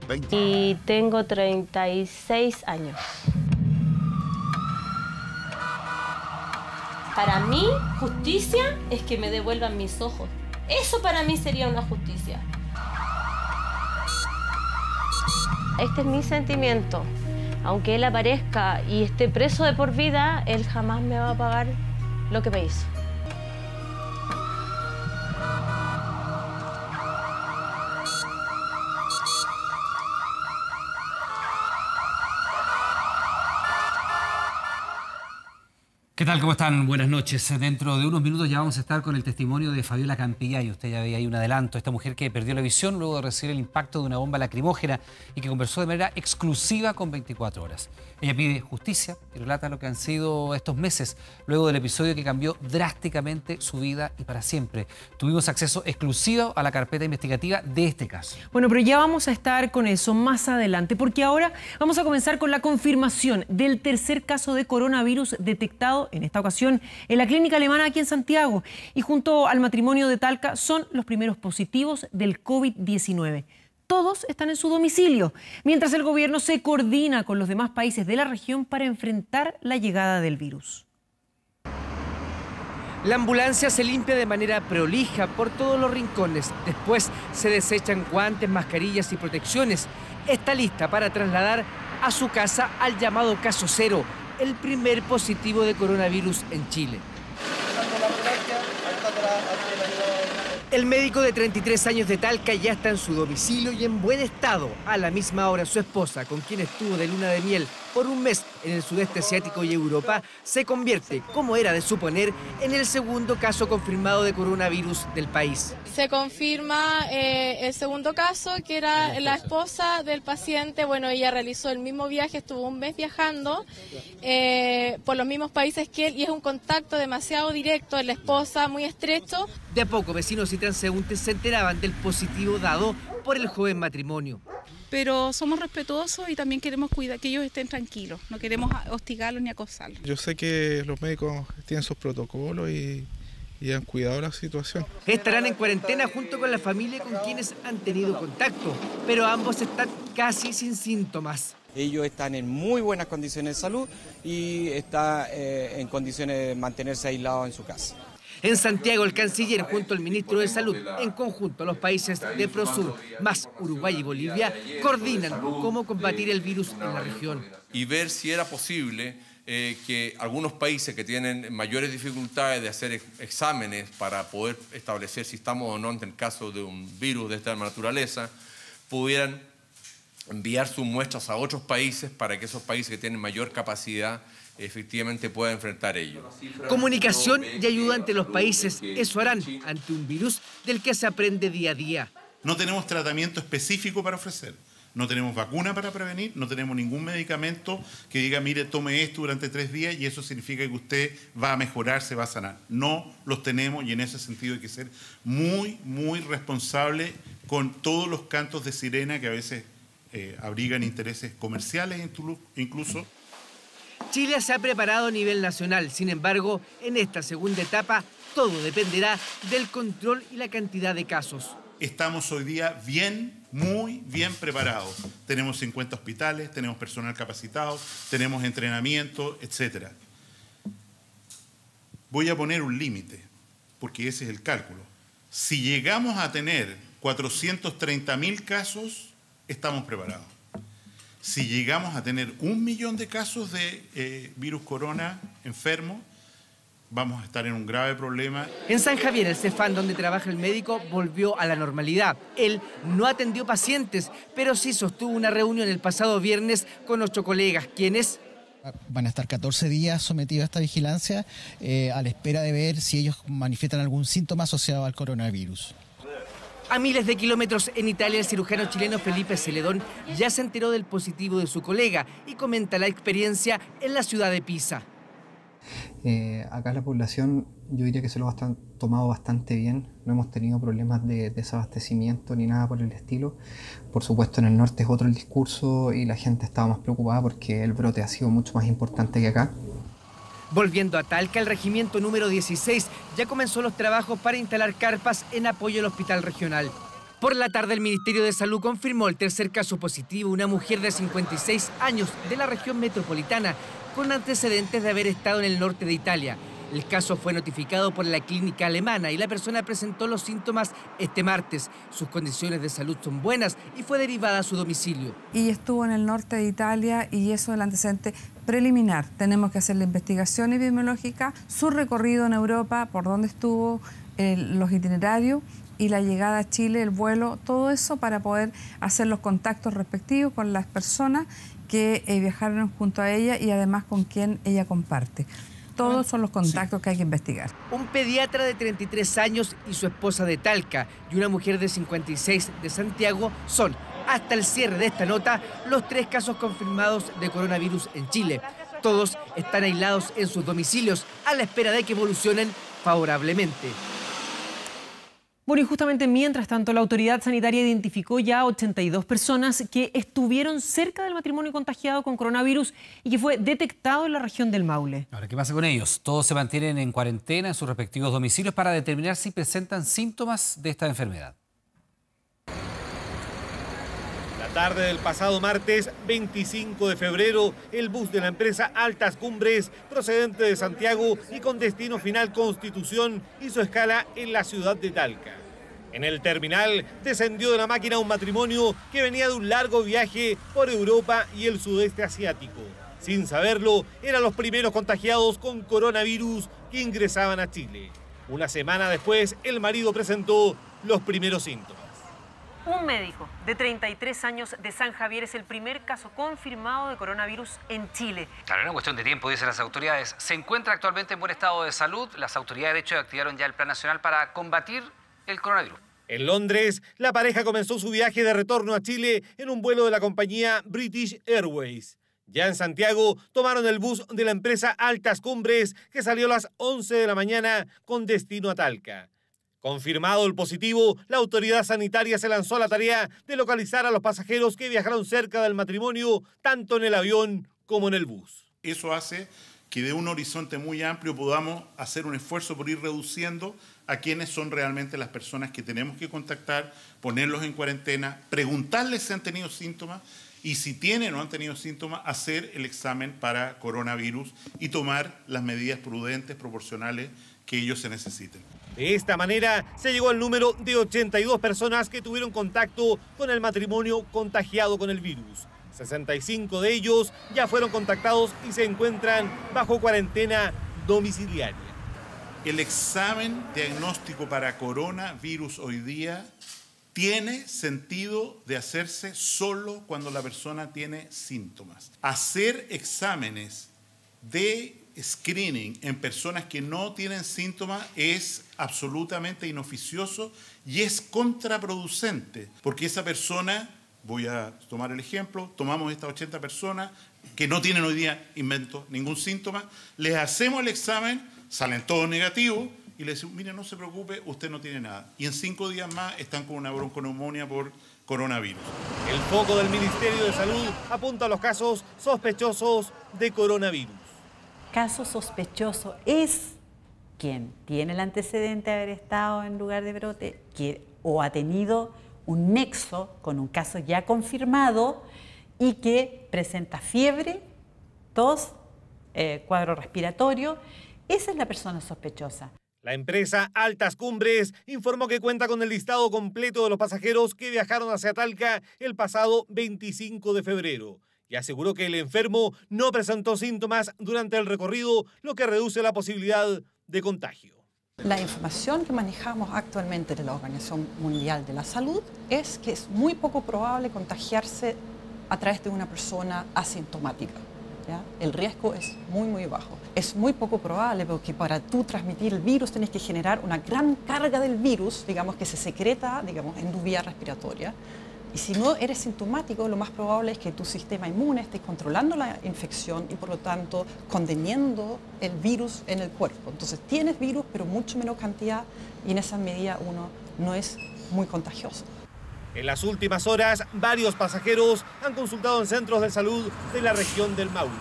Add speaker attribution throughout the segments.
Speaker 1: 20.
Speaker 2: Y tengo 36 años. Para mí, justicia es que me devuelvan mis ojos. Eso para mí sería una justicia. Este es mi sentimiento. Aunque él aparezca y esté preso de por vida, él jamás me va a pagar lo que me hizo.
Speaker 3: ¿Qué tal? ¿Cómo están? Buenas noches. Dentro de unos minutos ya vamos a estar con el testimonio de Fabiola Campillay. Usted ya veía ahí un adelanto. Esta mujer que perdió la visión luego de recibir el impacto de una bomba lacrimógena y que conversó de manera exclusiva con 24 horas. Ella pide justicia y relata lo que han sido estos meses luego del episodio que cambió drásticamente su vida y para siempre. Tuvimos acceso exclusivo a la carpeta investigativa de este caso.
Speaker 4: Bueno, pero ya vamos a estar con eso más adelante, porque ahora vamos a comenzar con la confirmación del tercer caso de coronavirus detectado, en esta ocasión, en la clínica alemana aquí en Santiago. Y junto al matrimonio de Talca son los primeros positivos del COVID-19. Todos están en su domicilio, mientras el gobierno se coordina con los demás países de la región para enfrentar la llegada del virus.
Speaker 5: La ambulancia se limpia de manera prolija por todos los rincones. Después se desechan guantes, mascarillas y protecciones. Está lista para trasladar a su casa al llamado caso cero, el primer positivo de coronavirus en Chile. El médico de 33 años de Talca ya está en su domicilio y en buen estado. A la misma hora su esposa, con quien estuvo de luna de miel por un mes en el sudeste asiático y Europa, se convierte, como era de suponer, en el segundo caso confirmado de coronavirus del país.
Speaker 6: Se confirma el segundo caso, que era la esposa del paciente. Bueno, ella realizó el mismo viaje, estuvo un mes viajando por los mismos países que él y es un contacto demasiado directo de la esposa, muy estrecho.
Speaker 5: De a poco, vecinos y transeúntes se enteraban del positivo dado por el joven matrimonio.
Speaker 7: Pero somos respetuosos y también queremos cuidar que ellos estén tranquilos, no queremos hostigarlos ni acosarlos.
Speaker 8: Yo sé que los médicos tienen sus protocolos y han cuidado la situación.
Speaker 5: Estarán en cuarentena junto con la familia con quienes han tenido contacto, pero ambos están casi sin síntomas.
Speaker 9: Ellos están en muy buenas condiciones de salud y están en condiciones de mantenerse aislados en su casa.
Speaker 5: En Santiago, el canciller junto al ministro de Salud, en conjunto los países de Prosur, más Uruguay y Bolivia, coordinan cómo combatir el virus en la región.
Speaker 10: Y ver si era posible que algunos países que tienen mayores dificultades de hacer exámenes para poder establecer si estamos o no ante el caso de un virus de esta naturaleza, pudieran enviar sus muestras a otros países para que esos países que tienen mayor capacidad efectivamente puedan enfrentar ello.
Speaker 5: Comunicación y ayuda entre los países, eso harán ante un virus del que se aprende día a día.
Speaker 11: No tenemos tratamiento específico para ofrecer. No tenemos vacuna para prevenir, no tenemos ningún medicamento que diga, mire, tome esto durante 3 días y eso significa que usted va a mejorar, se va a sanar. No los tenemos y en ese sentido hay que ser muy, muy responsable con todos los cantos de sirena que a veces abrigan intereses comerciales incluso.
Speaker 5: Chile se ha preparado a nivel nacional, sin embargo, en esta segunda etapa todo dependerá del control y la cantidad de casos.
Speaker 11: Estamos hoy día muy bien preparados. Tenemos 50 hospitales, tenemos personal capacitado, tenemos entrenamiento, etc. Voy a poner un límite, porque ese es el cálculo. Si llegamos a tener 430.000 casos, estamos preparados. Si llegamos a tener 1 millón de casos de virus corona enfermos, vamos a estar en un grave problema.
Speaker 5: En San Javier, el Cefam donde trabaja el médico volvió a la normalidad. Él no atendió pacientes, pero sí sostuvo una reunión el pasado viernes con 8 colegas, quienes
Speaker 12: van a estar 14 días sometidos a esta vigilancia a la espera de ver si ellos manifiestan algún síntoma asociado al coronavirus.
Speaker 5: A miles de kilómetros en Italia, el cirujano chileno Felipe Celedón ya se enteró del positivo de su colega y comenta la experiencia en la ciudad de Pisa.
Speaker 13: Acá la población, yo diría que se lo ha tomado bastante bien, no hemos tenido problemas de desabastecimiento ni nada por el estilo. Por supuesto en el norte es otro el discurso y la gente estaba más preocupada porque el brote ha sido mucho más importante que acá.
Speaker 5: Volviendo a Talca, el regimiento número 16 ya comenzó los trabajos para instalar carpas en apoyo al hospital regional. Por la tarde, el Ministerio de Salud confirmó el tercer caso positivo, una mujer de 56 años de la región metropolitana, con antecedentes de haber estado en el norte de Italia. El caso fue notificado por la clínica alemana y la persona presentó los síntomas este martes. Sus condiciones de salud son buenas y fue derivada a su domicilio.
Speaker 1: Y estuvo en el norte de Italia y eso es el antecedente preliminar. Tenemos que hacer la investigación epidemiológica, su recorrido en Europa, por dónde estuvo, los itinerarios y la llegada a Chile, el vuelo, todo eso para poder hacer los contactos respectivos con las personas que viajaron junto a ella y además con quien ella comparte. Todos son los contactos que hay que investigar.
Speaker 5: Un pediatra de 33 años y su esposa de Talca y una mujer de 56 de Santiago son, hasta el cierre de esta nota, los 3 casos confirmados de coronavirus en Chile. Todos están aislados en sus domicilios a la espera de que evolucionen favorablemente.
Speaker 4: Bueno, y justamente mientras tanto, la autoridad sanitaria identificó ya 82 personas que estuvieron cerca del matrimonio contagiado con coronavirus y que fue detectado en la región del Maule.
Speaker 3: Ahora, ¿qué pasa con ellos? Todos se mantienen en cuarentena en sus respectivos domicilios para determinar si presentan síntomas de esta enfermedad.
Speaker 14: La tarde del pasado martes 25 de febrero, el bus de la empresa Altas Cumbres, procedente de Santiago y con destino final Constitución, hizo escala en la ciudad de Talca. En el terminal descendió de la máquina un matrimonio que venía de un largo viaje por Europa y el sudeste asiático. Sin saberlo, eran los primeros contagiados con coronavirus que ingresaban a Chile. Una semana después, el marido presentó los primeros síntomas.
Speaker 4: Un médico de 33 años de San Javier es el primer caso confirmado de coronavirus en Chile.
Speaker 3: Claro, es una cuestión de tiempo, dicen las autoridades. Se encuentra actualmente en buen estado de salud. Las autoridades, de hecho, activaron ya el Plan Nacional para combatir el coronavirus.
Speaker 14: En Londres, la pareja comenzó su viaje de retorno a Chile en un vuelo de la compañía British Airways. Ya en Santiago, tomaron el bus de la empresa Altas Cumbres, que salió a las 11 de la mañana con destino a Talca. Confirmado el positivo, la autoridad sanitaria se lanzó a la tarea de localizar a los pasajeros que viajaron cerca del matrimonio, tanto en el avión como en el bus.
Speaker 11: Eso hace que de un horizonte muy amplio podamos hacer un esfuerzo por ir reduciendo a quienes son realmente las personas que tenemos que contactar, ponerlos en cuarentena, preguntarles si han tenido síntomas y si tienen o han tenido síntomas, hacer el examen para coronavirus y tomar las medidas prudentes, proporcionales que ellos se necesiten.
Speaker 14: De esta manera se llegó al número de 82 personas que tuvieron contacto con el matrimonio contagiado con el virus. 65 de ellos ya fueron contactados y se encuentran bajo cuarentena domiciliaria.
Speaker 11: El examen diagnóstico para coronavirus hoy día tiene sentido de hacerse solo cuando la persona tiene síntomas. Hacer exámenes de screening en personas que no tienen síntomas es absolutamente inoficioso y es contraproducente, porque esa persona, voy a tomar el ejemplo, tomamos estas 80 personas que no tienen hoy día, invento, ningún síntoma, les hacemos el examen, salen todos negativos y les decimos, mire, no se preocupe, usted no tiene nada. Y en 5 días más están con una bronconeumonía por coronavirus.
Speaker 14: El foco del Ministerio de Salud apunta a los casos sospechosos de coronavirus.
Speaker 15: Caso sospechoso es quien tiene el antecedente de haber estado en lugar de brote o ha tenido un nexo con un caso ya confirmado y que presenta fiebre, tos, cuadro respiratorio. Esa es la persona sospechosa.
Speaker 14: La empresa Altas Cumbres informó que cuenta con el listado completo de los pasajeros que viajaron hacia Talca el pasado 25 de febrero. Y aseguró que el enfermo no presentó síntomas durante el recorrido, lo que reduce la posibilidad de contagio.
Speaker 16: La información que manejamos actualmente de la Organización Mundial de la Salud es que es muy poco probable contagiarse a través de una persona asintomática. ¿Ya? El riesgo es muy bajo. Es muy poco probable porque para tú transmitir el virus tienes que generar una gran carga del virus, digamos, que se secreta, digamos, en tu vía respiratoria. Y si no eres sintomático, lo más probable es que tu sistema inmune esté controlando la infección y por lo tanto conteniendo el virus en el cuerpo. Entonces tienes virus, pero mucho menos cantidad y en esa medida uno no es muy contagioso.
Speaker 14: En las últimas horas, varios pasajeros han consultado en centros de salud de la región del Maule,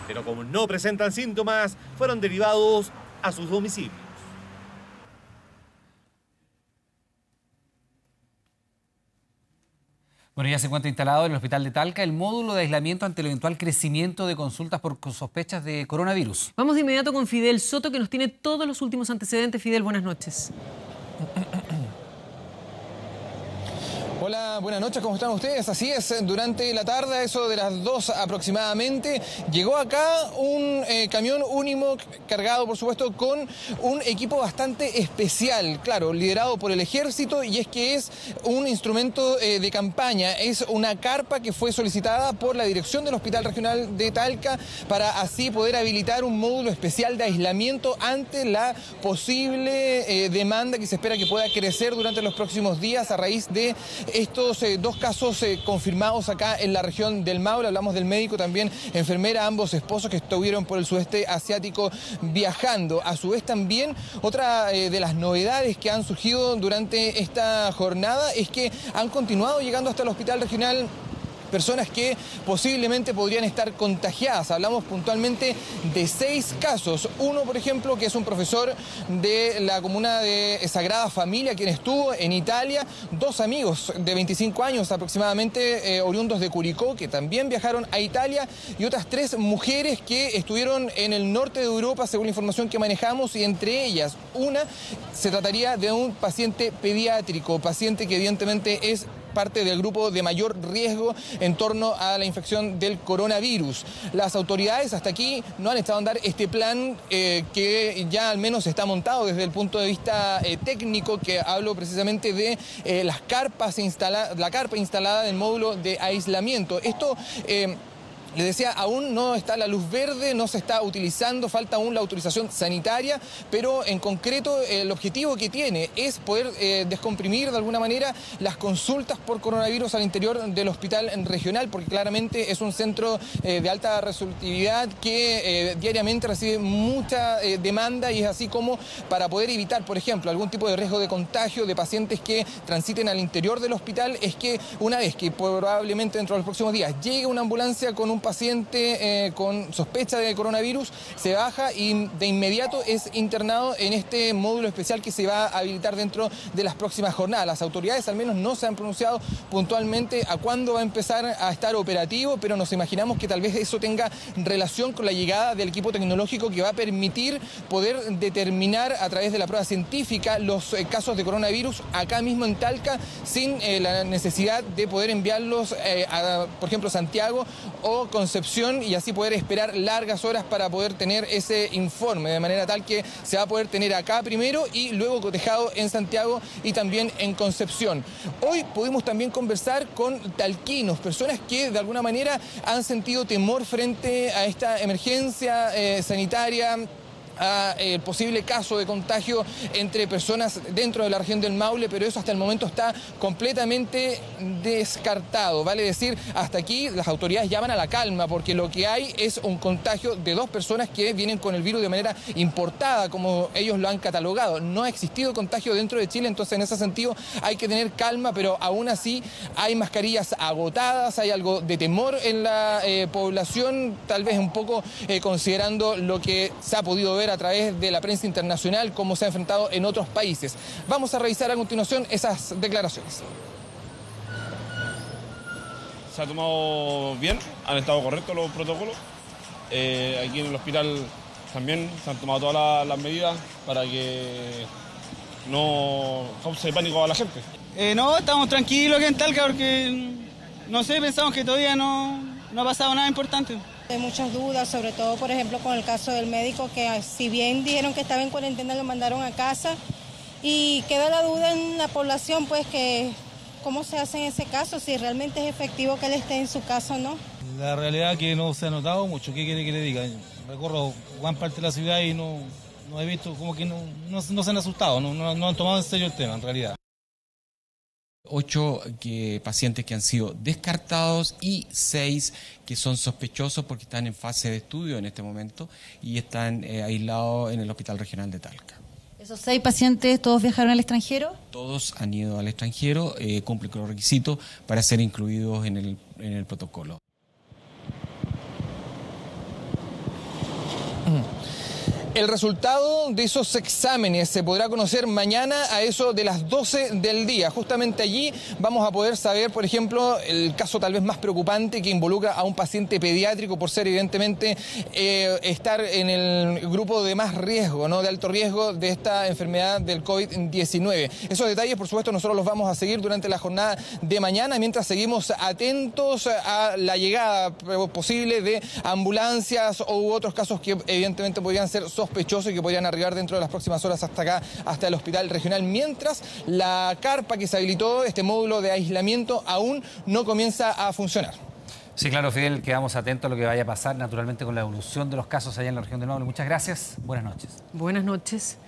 Speaker 14: pero como no presentan síntomas, fueron derivados a sus domicilios.
Speaker 3: Bueno, ya se encuentra instalado en el Hospital de Talca el módulo de aislamiento ante el eventual crecimiento de consultas por sospechas de coronavirus.
Speaker 4: Vamos de inmediato con Fidel Soto, que nos tiene todos los últimos antecedentes. Fidel, buenas noches.
Speaker 17: Hola, buenas noches, ¿cómo están ustedes? Así es, durante la tarde, eso de las 2 aproximadamente, llegó acá un camión Unimog cargado, por supuesto, con un equipo bastante especial, claro, liderado por el Ejército, y es que es un instrumento de campaña, es una carpa que fue solicitada por la dirección del Hospital Regional de Talca para así poder habilitar un módulo especial de aislamiento ante la posible demanda que se espera que pueda crecer durante los próximos días a raíz de estos dos casos confirmados acá en la región del Maule. Hablamos del médico, también enfermera, ambos esposos que estuvieron por el sudeste asiático viajando. A su vez también otra de las novedades que han surgido durante esta jornada es que han continuado llegando hasta el hospital regional personas que posiblemente podrían estar contagiadas. Hablamos puntualmente de 6 casos. Uno, por ejemplo, que es un profesor de la comuna de Sagrada Familia, quien estuvo en Italia. 2 amigos de 25 años aproximadamente, oriundos de Curicó, que también viajaron a Italia. Y otras 3 mujeres que estuvieron en el norte de Europa, según la información que manejamos. Y entre ellas, una se trataría de un paciente pediátrico, paciente que evidentemente es parte del grupo de mayor riesgo en torno a la infección del coronavirus. Las autoridades hasta aquí no han echado a andar este plan que ya al menos está montado desde el punto de vista técnico, que hablo precisamente de la carpa instalada en el módulo de aislamiento. Esto les decía, aún no está la luz verde, no se está utilizando, falta aún la autorización sanitaria, pero en concreto el objetivo que tiene es poder descomprimir de alguna manera las consultas por coronavirus al interior del hospital regional, porque claramente es un centro de alta resolutividad que diariamente recibe mucha demanda, y es así como para poder evitar, por ejemplo, algún tipo de riesgo de contagio de pacientes que transiten al interior del hospital, es que una vez que probablemente dentro de los próximos días llegue una ambulancia con un paciente con sospecha de coronavirus, se baja y de inmediato es internado en este módulo especial que se va a habilitar dentro de las próximas jornadas. Las autoridades al menos no se han pronunciado puntualmente a cuándo va a empezar a estar operativo, pero nos imaginamos que tal vez eso tenga relación con la llegada del equipo tecnológico que va a permitir poder determinar a través de la prueba científica los casos de coronavirus acá mismo en Talca, sin la necesidad de poder enviarlos a, por ejemplo, Santiago o Concepción, y así poder esperar largas horas para poder tener ese informe, de manera tal que se va a poder tener acá primero y luego cotejado en Santiago y también en Concepción. Hoy pudimos también conversar con talquinos, personas que de alguna manera han sentido temor frente a esta emergencia sanitaria, a el posible caso de contagio entre personas dentro de la región del Maule, pero eso hasta el momento está completamente descartado. Vale decir, hasta aquí las autoridades llaman a la calma, porque lo que hay es un contagio de 2 personas que vienen con el virus de manera importada, como ellos lo han catalogado. No ha existido contagio dentro de Chile, entonces en ese sentido hay que tener calma, pero aún así hay mascarillas agotadas, hay algo de temor en la población, tal vez un poco considerando lo que se ha podido ver a través de la prensa internacional, cómo se ha enfrentado en otros países. Vamos a revisar a continuación esas declaraciones.
Speaker 18: Se ha tomado bien, han estado correctos los protocolos. Aquí en el hospital también se han tomado todas las medidas para que no cause pánico a la gente.
Speaker 19: No, estamos tranquilos aquí en Talca porque, no sé, pensamos que todavía no ha pasado nada importante.
Speaker 20: Hay muchas dudas, sobre todo, por ejemplo, con el caso del médico, que si bien dijeron que estaba en cuarentena, lo mandaron a casa, y queda la duda en la población, pues, que cómo se hace en ese caso, si realmente es efectivo que él esté en su casa o no.
Speaker 21: La realidad es que no se ha notado mucho. ¿Qué quiere que le diga? Recorro gran parte de la ciudad y no he visto, como que no se han asustado, no han tomado en serio el tema, en realidad.
Speaker 22: 8 pacientes que han sido descartados y 6 que son sospechosos porque están en fase de estudio en este momento y están aislados en el Hospital Regional de Talca.
Speaker 23: ¿Esos 6 pacientes todos viajaron al extranjero?
Speaker 22: Todos han ido al extranjero, cumplen con los requisitos para ser incluidos en el protocolo.
Speaker 17: El resultado de esos exámenes se podrá conocer mañana a eso de las 12 del día. Justamente allí vamos a poder saber, por ejemplo, el caso tal vez más preocupante que involucra a un paciente pediátrico por ser evidentemente estar en el grupo de más riesgo, ¿no? De alto riesgo de esta enfermedad del COVID-19. Esos detalles, por supuesto, nosotros los vamos a seguir durante la jornada de mañana, mientras seguimos atentos a la llegada posible de ambulancias u otros casos que evidentemente podrían ser sospechosos y que podrían arribar dentro de las próximas horas hasta acá, hasta el hospital regional, mientras la carpa que se habilitó, este módulo de aislamiento, aún no comienza a funcionar.
Speaker 3: Sí, claro, Fidel, quedamos atentos a lo que vaya a pasar, naturalmente, con la evolución de los casos allá en la región del Maule. Muchas gracias, buenas noches.
Speaker 4: Buenas noches.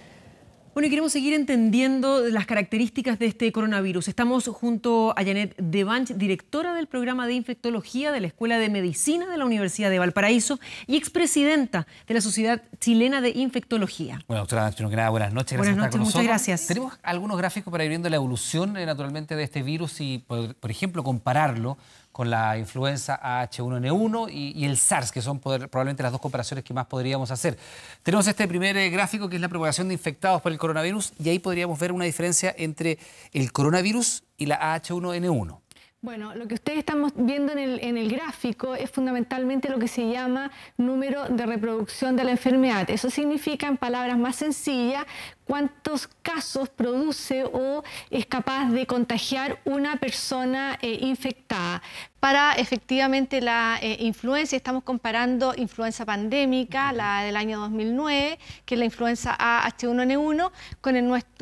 Speaker 4: Bueno, y queremos seguir entendiendo las características de este coronavirus. Estamos junto a Janet Devanch, directora del programa de infectología de la Escuela de Medicina de la Universidad de Valparaíso y expresidenta de la Sociedad Chilena de Infectología.
Speaker 3: Bueno, doctora, primero que nada, buenas noches.
Speaker 4: Buenas noches, muchas gracias.
Speaker 3: Tenemos algunos gráficos para ir viendo la evolución, naturalmente, de este virus y, por ejemplo, compararlo con la influenza H1N1 y el SARS, que son probablemente las dos comparaciones que más podríamos hacer. Tenemos este primer gráfico, que es la propagación de infectados por el coronavirus, y ahí podríamos ver una diferencia entre el coronavirus y la H1N1.
Speaker 2: Bueno, lo que ustedes están viendo en el gráfico es fundamentalmente lo que se llama número de reproducción de la enfermedad. Eso significa, en palabras más sencillas, cuántos casos produce o es capaz de contagiar una persona infectada. Para efectivamente la influenza, estamos comparando influenza pandémica, la del año 2009, que es la influenza H1N1,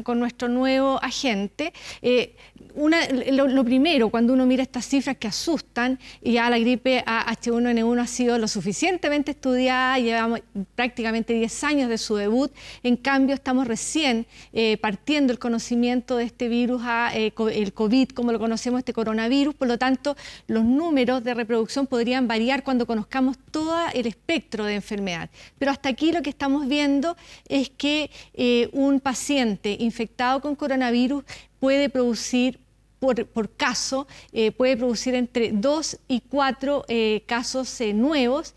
Speaker 2: con nuestro nuevo agente. Lo primero, cuando uno mira estas cifras que asustan, y ya la gripe H1N1 ha sido lo suficientemente estudiada, llevamos prácticamente 10 años de su debut, en cambio estamos recién partiendo el conocimiento de este virus, el COVID, como lo conocemos, este coronavirus. Por lo tanto, los números de reproducción podrían variar cuando conozcamos todo el espectro de enfermedad. Pero hasta aquí lo que estamos viendo es que un paciente infectado con coronavirus puede producir, por caso, puede producir entre 2 y 4 casos nuevos,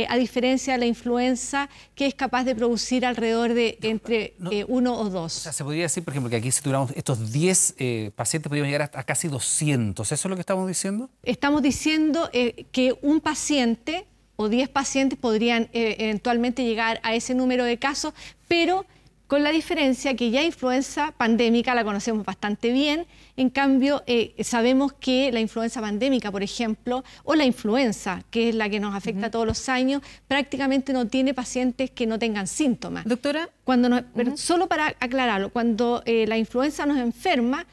Speaker 2: a diferencia de la influenza, que es capaz de producir alrededor de entre 1 o 2.
Speaker 3: O sea, se podría decir, por ejemplo, que aquí si tuviéramos estos 10 pacientes, podríamos llegar hasta casi 200. ¿Eso es lo que estamos diciendo?
Speaker 2: Estamos diciendo que un paciente o 10 pacientes podrían eventualmente llegar a ese número de casos, pero con la diferencia que ya influenza pandémica la conocemos bastante bien. En cambio, sabemos que la influenza pandémica, por ejemplo, o la influenza, que es la que nos afecta todos los años, prácticamente no tiene pacientes que no tengan síntomas.
Speaker 4: Doctora.
Speaker 2: Pero solo para aclararlo, cuando la influenza nos enferma,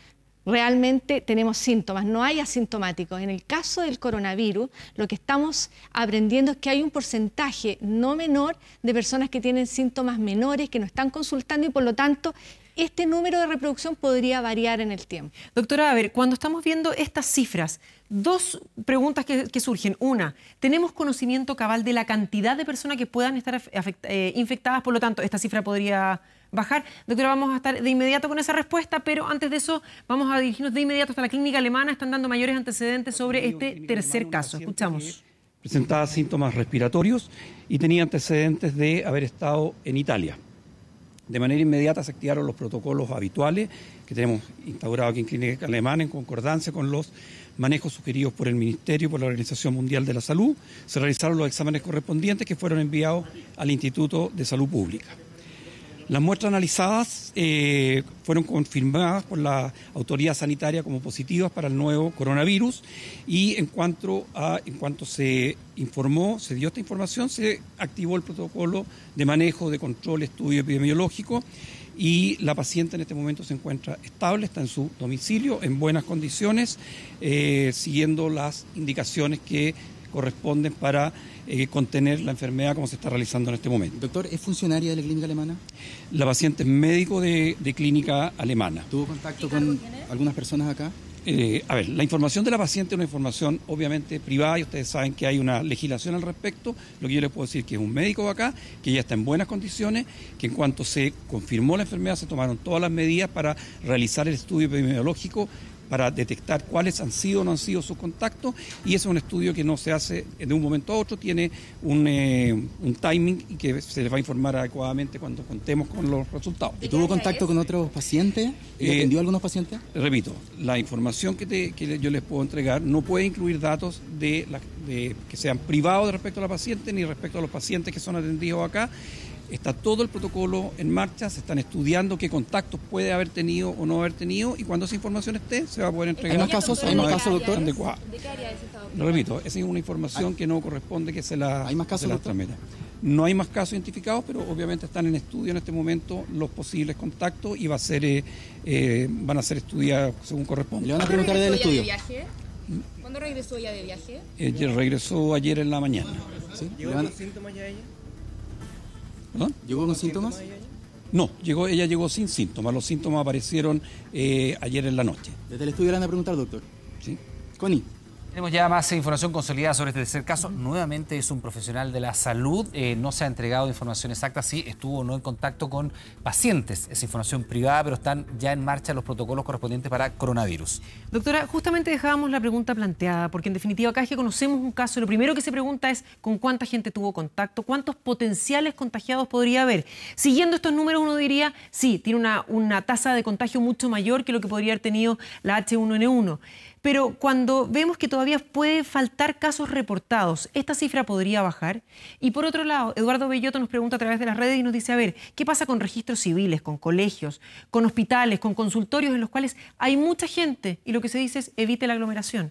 Speaker 2: realmente tenemos síntomas, no hay asintomáticos. En el caso del coronavirus, lo que estamos aprendiendo es que hay un porcentaje no menor de personas que tienen síntomas menores, que no están consultando, y por lo tanto este número de reproducción podría variar en el tiempo.
Speaker 4: Doctora, a ver, cuando estamos viendo estas cifras, dos preguntas que surgen. Una, ¿tenemos conocimiento cabal de la cantidad de personas que puedan estar infectadas? Por lo tanto, esta cifra podría bajar. Doctora, vamos a estar de inmediato con esa respuesta, pero antes de eso vamos a dirigirnos de inmediato hasta la clínica alemana. Están dando mayores antecedentes sobre este tercer caso. Escuchamos.
Speaker 6: Presentaba síntomas respiratorios y tenía antecedentes de haber estado en Italia. De manera inmediata se activaron los protocolos habituales que tenemos instaurados aquí en Clínica Alemana en concordancia con los manejos sugeridos por el Ministerio y por la Organización Mundial de la Salud. Se realizaron los exámenes correspondientes que fueron enviados al Instituto de Salud Pública. Las muestras analizadas fueron confirmadas por la autoridad sanitaria como positivas para el nuevo coronavirus y en cuanto se informó, se dio esta información, se activó el protocolo de manejo, de control, estudio epidemiológico y la paciente en este momento se encuentra estable, está en su domicilio, en buenas condiciones, siguiendo las indicaciones que corresponden para contener la enfermedad como se está realizando en este momento.
Speaker 7: Doctor, ¿es funcionaria de la clínica alemana?
Speaker 6: La paciente es médico de clínica alemana.
Speaker 7: ¿Tuvo contacto con algunas personas acá?
Speaker 6: A ver, la información de la paciente es una información obviamente privada y ustedes saben que hay una legislación al respecto. Lo que yo les puedo decir es que es un médico de acá, que ya está en buenas condiciones, que en cuanto se confirmó la enfermedad se tomaron todas las medidas para realizar el estudio epidemiológico para detectar cuáles han sido o no han sido sus contactos, y ese es un estudio que no se hace de un momento a otro, tiene un timing y que se les va a informar adecuadamente cuando contemos con los resultados.
Speaker 7: ¿Y tuvo contacto con otros pacientes? ¿Y atendió a algunos pacientes?
Speaker 6: Repito, la información que yo les puedo entregar no puede incluir datos que sean privados respecto a la paciente ni respecto a los pacientes que son atendidos acá. Está todo el protocolo en marcha, se están estudiando qué contactos puede haber tenido o no haber tenido, y cuando esa información esté, se va a poder entregar.
Speaker 7: ¿Hay más casos, doctor?
Speaker 6: ¿De qué área es esta? Repito, esa es una información que no corresponde que se la tramite. No hay más casos identificados, pero obviamente están en estudio en este momento los posibles contactos y van a ser estudiados según corresponde.
Speaker 7: ¿Le van a preguntar del estudio?
Speaker 8: ¿Cuándo regresó ella de viaje?
Speaker 6: Regresó ayer en la mañana.
Speaker 7: ¿Sí?
Speaker 5: ¿Llegó con síntomas ya ella?
Speaker 6: ¿Perdón?
Speaker 7: ¿Llegó con síntomas?
Speaker 6: No, ella llegó sin síntomas. Los síntomas aparecieron ayer en la noche.
Speaker 7: Desde el estudio le van a preguntar, doctor.
Speaker 6: Sí.
Speaker 7: Connie.
Speaker 3: Tenemos ya más información consolidada sobre este tercer caso. Nuevamente es un profesional de la salud. No se ha entregado información exacta si estuvo o no en contacto con pacientes. Es información privada, pero están ya en marcha los protocolos correspondientes para coronavirus.
Speaker 4: Doctora, justamente dejábamos la pregunta planteada, porque en definitiva acá es que conocemos un caso. Lo primero que se pregunta es con cuánta gente tuvo contacto, cuántos potenciales contagiados podría haber. Siguiendo estos números uno diría, sí, tiene una tasa de contagio mucho mayor que lo que podría haber tenido la H1N1. Pero cuando vemos que todavía puede faltar casos reportados, ¿esta cifra podría bajar? Y por otro lado, Eduardo Bellotto nos pregunta a través de las redes y nos dice, a ver, ¿qué pasa con registros civiles, con colegios, con hospitales, con consultorios en los cuales hay mucha gente y lo que se dice es evite la aglomeración?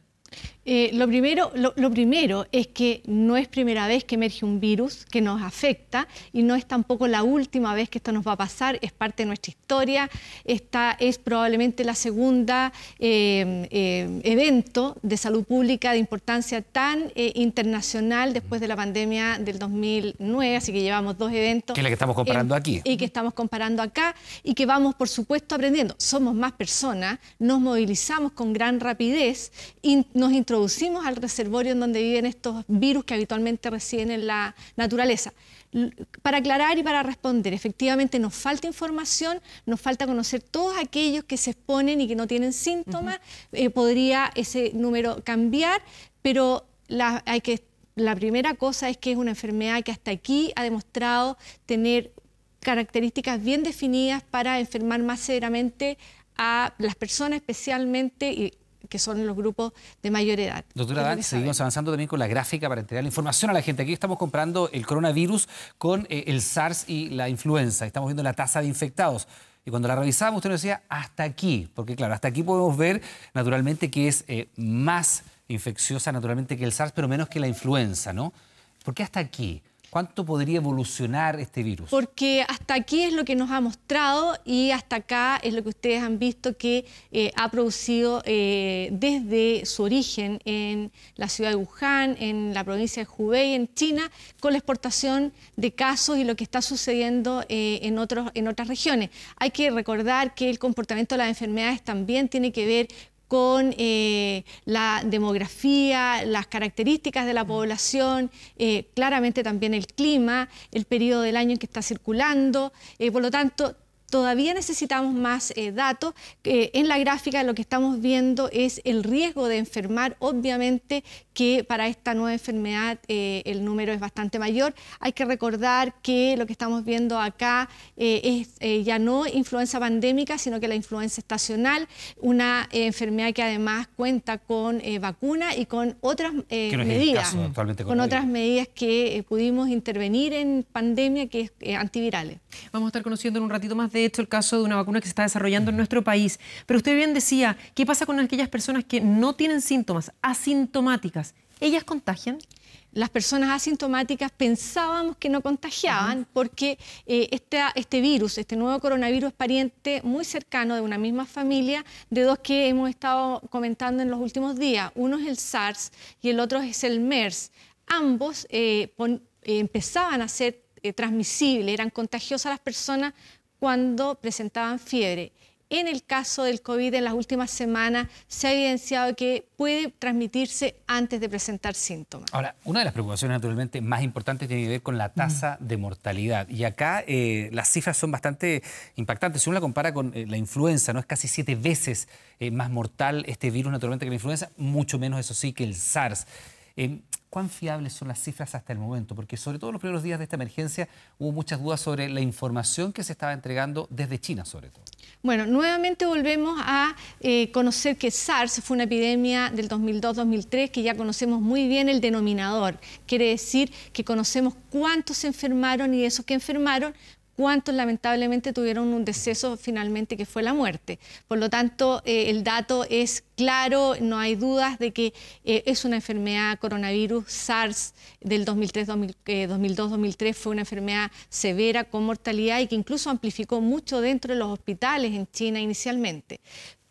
Speaker 2: Lo primero es que no es primera vez que emerge un virus que nos afecta y no es tampoco la última vez que esto nos va a pasar, es parte de nuestra historia. Esta es probablemente la segunda evento de salud pública de importancia tan internacional después de la pandemia del 2009, así que llevamos 2 eventos.
Speaker 3: Que es la que estamos comparando aquí.
Speaker 2: Y que estamos comparando acá y que vamos, por supuesto, aprendiendo. Somos más personas, nos movilizamos con gran rapidez y nos introducimos al reservorio en donde viven estos virus que habitualmente residen en la naturaleza. Para aclarar y para responder, efectivamente nos falta información, nos falta conocer todos aquellos que se exponen y que no tienen síntomas. Podría ese número cambiar, pero la primera cosa es que es una enfermedad que hasta aquí ha demostrado tener características bien definidas para enfermar más severamente a las personas, especialmente que son los grupos de mayor edad.
Speaker 3: Doctora Dan, seguimos avanzando también con la gráfica para entregar la información a la gente. Aquí estamos comparando el coronavirus con el SARS y la influenza. Estamos viendo la tasa de infectados. Y cuando la revisamos, usted nos decía hasta aquí, porque claro, hasta aquí podemos ver naturalmente que es más infecciosa naturalmente que el SARS, pero menos que la influenza, ¿no? ¿Por qué hasta aquí? ¿Cuánto podría evolucionar este virus?
Speaker 2: Porque hasta aquí es lo que nos ha mostrado y hasta acá es lo que ustedes han visto que ha producido desde su origen en la ciudad de Wuhan, en la provincia de Hubei, en China, con la exportación de casos y lo que está sucediendo en otras regiones. Hay que recordar que el comportamiento de las enfermedades también tiene que ver con la demografía, las características de la población, claramente también el clima, el periodo del año en que está circulando. Por lo tanto, todavía necesitamos más datos. En la gráfica lo que estamos viendo es el riesgo de enfermar. Obviamente que para esta nueva enfermedad el número es bastante mayor. Hay que recordar que lo que estamos viendo acá es ya no influenza pandémica, sino que la influenza estacional, una enfermedad que además cuenta con vacuna y con otras medidas, con otras medidas que pudimos intervenir en pandemia, que es antivirales.
Speaker 4: Vamos a estar conociendo en un ratito más, de hecho, el caso de una vacuna que se está desarrollando en nuestro país. Pero usted bien decía, ¿qué pasa con aquellas personas que no tienen síntomas, asintomáticas? ¿Ellas contagian?
Speaker 2: Las personas asintomáticas pensábamos que no contagiaban porque este virus, este nuevo coronavirus, es pariente muy cercano de una misma familia de 2 que hemos estado comentando en los últimos días. Uno es el SARS y el otro es el MERS. Ambos empezaban a ser transmisibles, eran contagiosas a las personas cuando presentaban fiebre. en el caso del COVID en las últimas semanas se ha evidenciado que puede transmitirse antes de presentar síntomas.
Speaker 3: Ahora, una de las preocupaciones naturalmente más importantes tiene que ver con la tasa de mortalidad. Y acá las cifras son bastante impactantes. Si uno la compara con la influenza, ¿no? Es casi 7 veces más mortal este virus naturalmente que la influenza, mucho menos, eso sí, que el SARS. ¿Cuán fiables son las cifras hasta el momento? Porque sobre todo en los primeros días de esta emergencia hubo muchas dudas sobre la información que se estaba entregando desde China, sobre todo.
Speaker 2: Bueno, nuevamente volvemos a conocer que SARS fue una epidemia del 2002-2003, que ya conocemos muy bien el denominador. Quiere decir que conocemos cuántos se enfermaron y de esos que enfermaron, cuántos lamentablemente tuvieron un deceso finalmente que fue la muerte. Por lo tanto, el dato es claro, no hay dudas de que es una enfermedad coronavirus. SARS del 2002-2003 fue una enfermedad severa con mortalidad y que incluso amplificó mucho dentro de los hospitales en China inicialmente.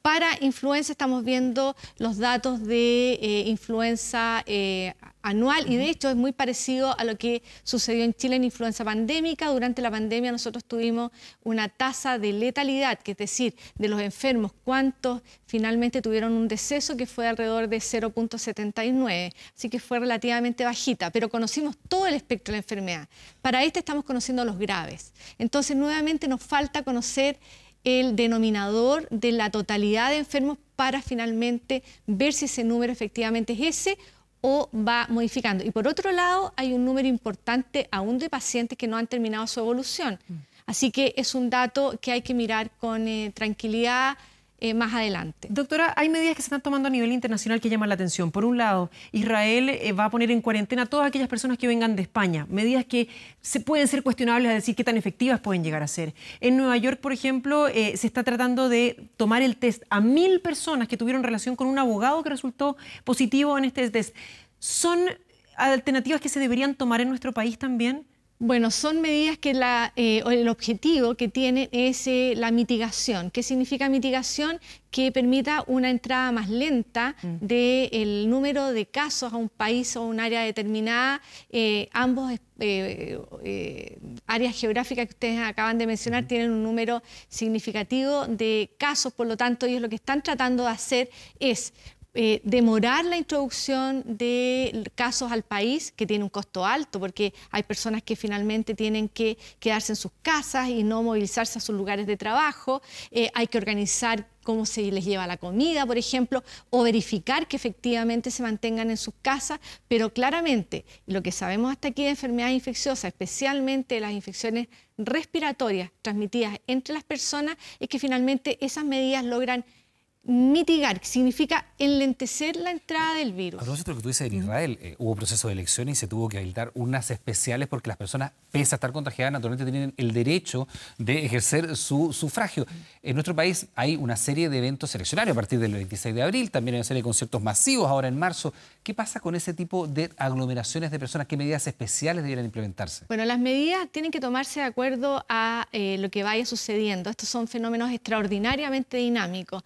Speaker 2: Para influenza estamos viendo los datos de influenza anual y de hecho es muy parecido a lo que sucedió en Chile en influenza pandémica. Durante la pandemia nosotros tuvimos una tasa de letalidad, que es decir, de los enfermos, cuántos finalmente tuvieron un deceso, que fue alrededor de 0.79, así que fue relativamente bajita, pero conocimos todo el espectro de la enfermedad. Para este estamos conociendo los graves. Entonces nuevamente nos falta conocer el denominador de la totalidad de enfermos para finalmente ver si ese número efectivamente es ese o va modificando. Y por otro lado, hay un número importante aún de pacientes que no han terminado su evolución. Así que es un dato que hay que mirar con tranquilidad más adelante.
Speaker 4: Doctora, hay medidas que se están tomando a nivel internacional que llaman la atención. Por un lado, Israel va a poner en cuarentena a todas aquellas personas que vengan de España. Medidas que pueden ser cuestionables, a decir qué tan efectivas pueden llegar a ser. En Nueva York, por ejemplo, se está tratando de tomar el test a 1000 personas que tuvieron relación con un abogado que resultó positivo en este test. ¿Son alternativas que se deberían tomar en nuestro país también?
Speaker 2: Bueno, son medidas que el objetivo que tienen es la mitigación. ¿Qué significa mitigación? Que permita una entrada más lenta del número de casos a un país o un área determinada. Ambos áreas geográficas que ustedes acaban de mencionar tienen un número significativo de casos, por lo tanto ellos lo que están tratando de hacer es demorar la introducción de casos al país, que tiene un costo alto, porque hay personas que finalmente tienen que quedarse en sus casas y no movilizarse a sus lugares de trabajo. Hay que organizar cómo se les lleva la comida, por ejemplo, o verificar que efectivamente se mantengan en sus casas, pero claramente lo que sabemos hasta aquí de enfermedades infecciosas, especialmente las infecciones respiratorias transmitidas entre las personas, es que finalmente esas medidas logran mitigar, que significa enlentecer la entrada del virus.
Speaker 3: A propósito de lo que tú dices en Israel, hubo proceso de elecciones y se tuvo que habilitar urnas especiales porque las personas, pese a estar contagiadas, naturalmente tienen el derecho de ejercer su sufragio. En nuestro país hay una serie de eventos eleccionarios a partir del 26 de abril, también hay una serie de conciertos masivos ahora en marzo. ¿Qué pasa con ese tipo de aglomeraciones de personas? ¿Qué medidas especiales deberían implementarse?
Speaker 2: Bueno, las medidas tienen que tomarse de acuerdo a lo que vaya sucediendo. Estos son fenómenos extraordinariamente dinámicos.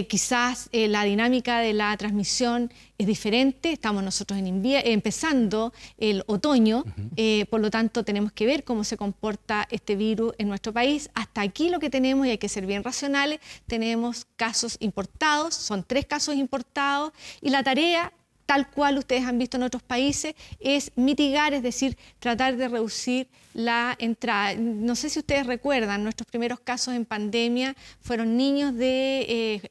Speaker 2: Quizás la dinámica de la transmisión es diferente, estamos nosotros empezando el otoño, por lo tanto tenemos que ver cómo se comporta este virus en nuestro país. Hasta aquí lo que tenemos, y hay que ser bien racionales, tenemos casos importados, son 3 casos importados, y la tarea, tal cual ustedes han visto en otros países, es mitigar, es decir, tratar de reducir la entrada. No sé si ustedes recuerdan, nuestros primeros casos en pandemia fueron niños de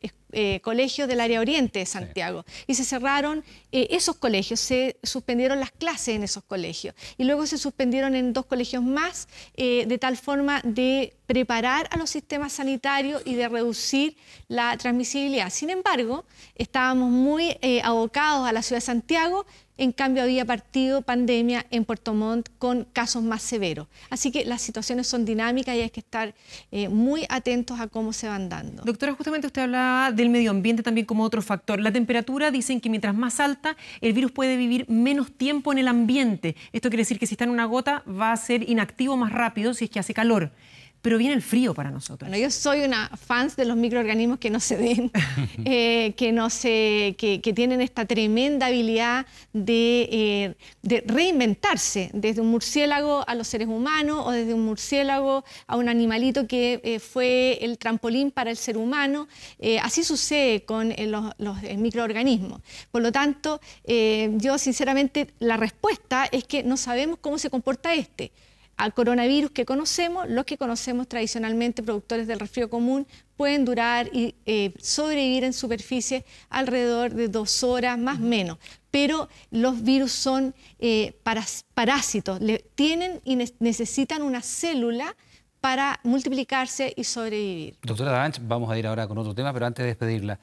Speaker 2: colegios del área oriente de Santiago, y se cerraron esos colegios, se suspendieron las clases en esos colegios y luego se suspendieron en 2 colegios más, de tal forma de preparar a los sistemas sanitarios y de reducir la transmisibilidad. Sin embargo, estábamos muy abocados a la ciudad de Santiago. En cambio, había partido pandemia en Puerto Montt con casos más severos. Así que las situaciones son dinámicas y hay que estar muy atentos a cómo se van dando.
Speaker 4: Doctora, justamente usted hablaba del medio ambiente también como otro factor. La temperatura, dicen que mientras más alta, el virus puede vivir menos tiempo en el ambiente. Esto quiere decir que si está en una gota va a ser inactivo más rápido si es que hace calor. pero viene el frío para nosotros.
Speaker 2: Bueno, yo soy una fan de los microorganismos que no se ven, que tienen esta tremenda habilidad de reinventarse, desde un murciélago a los seres humanos o desde un murciélago a un animalito que fue el trampolín para el ser humano. Así sucede con los microorganismos. Por lo tanto, yo sinceramente la respuesta es que no sabemos cómo se comporta al coronavirus que conocemos. Los que conocemos tradicionalmente, productores del resfrío común, pueden durar y sobrevivir en superficie alrededor de 2 horas, más o menos. Pero los virus son parásitos, tienen y necesitan una célula para multiplicarse y sobrevivir.
Speaker 3: Doctora Davanch, vamos a ir ahora con otro tema, pero antes de despedirla,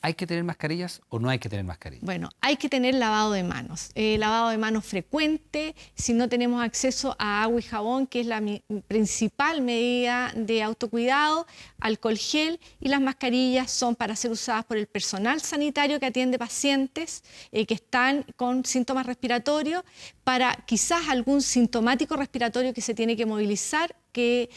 Speaker 3: ¿hay que tener mascarillas o no hay que tener mascarillas?
Speaker 2: Bueno, hay que tener lavado de manos. Lavado de manos frecuente. Si no tenemos acceso a agua y jabón, que es la principal medida de autocuidado, alcohol gel, y las mascarillas son para ser usadas por el personal sanitario que atiende pacientes que están con síntomas respiratorios, para quizás algún sintomático respiratorio que se tiene que movilizar, que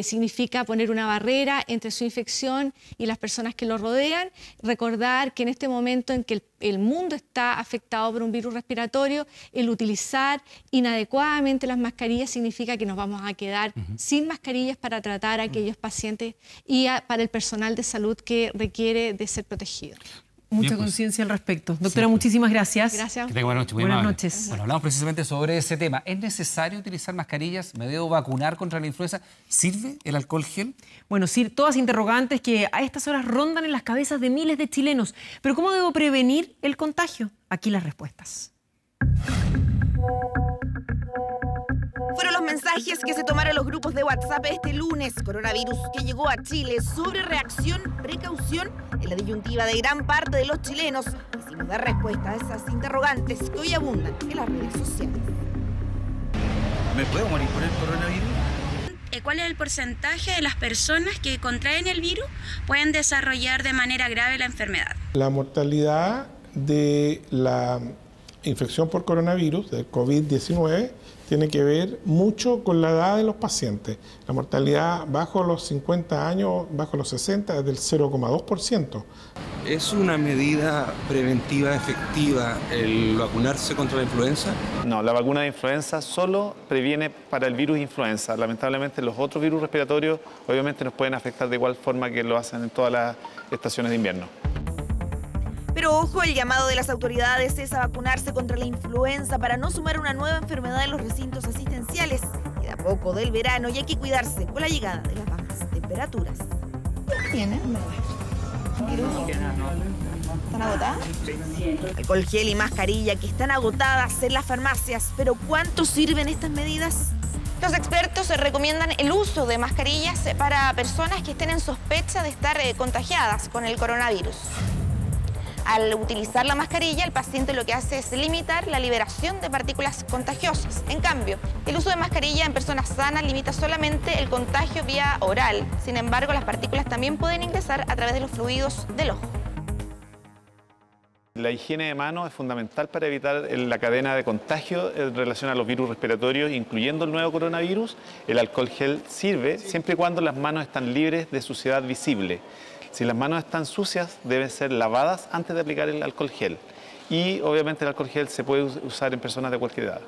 Speaker 2: significa poner una barrera entre su infección y las personas que lo rodean. Recordar que en este momento en que el mundo está afectado por un virus respiratorio, el utilizar inadecuadamente las mascarillas significa que nos vamos a quedar sin mascarillas para tratar a aquellos pacientes y para el personal de salud que requiere de ser protegido.
Speaker 4: Mucha conciencia al respecto. Doctora, muchísimas gracias.
Speaker 2: Gracias.
Speaker 3: Que tenga buenas noches. Muy
Speaker 4: buenas
Speaker 3: amable.
Speaker 4: noches.
Speaker 3: Bueno, hablamos precisamente sobre ese tema. ¿Es necesario utilizar mascarillas? ¿Me debo vacunar contra la influenza? ¿Sirve el alcohol gel?
Speaker 4: Bueno, sí, todas interrogantes que a estas horas rondan en las cabezas de miles de chilenos. Pero ¿cómo debo prevenir el contagio? Aquí las respuestas.
Speaker 9: Fueron los mensajes que se tomaron los grupos de WhatsApp este lunes. Coronavirus que llegó a Chile. Sobre reacción, precaución, en la disyuntiva de gran parte de los chilenos. Quisimos dar respuesta a esas interrogantes que hoy abundan en las redes sociales.
Speaker 10: ¿Me puedo morir por el coronavirus?
Speaker 12: ¿Cuál es el porcentaje de las personas que contraen el virus pueden desarrollar de manera grave la enfermedad?
Speaker 24: La mortalidad de la infección por coronavirus, del COVID-19, tiene que ver mucho con la edad de los pacientes. La mortalidad bajo los 50 años, bajo los 60, es del 0,2%.
Speaker 10: ¿Es una medida preventiva efectiva el vacunarse contra la influenza?
Speaker 25: No, la vacuna de influenza solo previene para el virus influenza. Lamentablemente los otros virus respiratorios obviamente nos pueden afectar de igual forma que lo hacen en todas las estaciones de invierno.
Speaker 9: Pero ojo, el llamado de las autoridades es a vacunarse contra la influenza para no sumar una nueva enfermedad en los recintos asistenciales. Queda poco del verano y hay que cuidarse con la llegada de las bajas temperaturas.
Speaker 20: ¿Tiene? ¿Están agotadas?
Speaker 9: Alcohol gel y mascarilla que están agotadas en las farmacias. ¿Pero cuánto sirven estas medidas?
Speaker 26: Los expertos recomiendan el uso de mascarillas para personas que estén en sospecha de estar contagiadas con el coronavirus. Al utilizar la mascarilla, el paciente lo que hace es limitar la liberación de partículas contagiosas. En cambio, el uso de mascarilla en personas sanas limita solamente el contagio vía oral. Sin embargo, las partículas también pueden ingresar a través de los fluidos del ojo.
Speaker 25: La higiene de manos es fundamental para evitar la cadena de contagio en relación a los virus respiratorios, incluyendo el nuevo coronavirus. El alcohol gel sirve siempre y cuando las manos están libres de suciedad visible. Si las manos están sucias, deben ser lavadas antes de aplicar el alcohol gel. Y obviamente el alcohol gel se puede usar en personas de cualquier edad.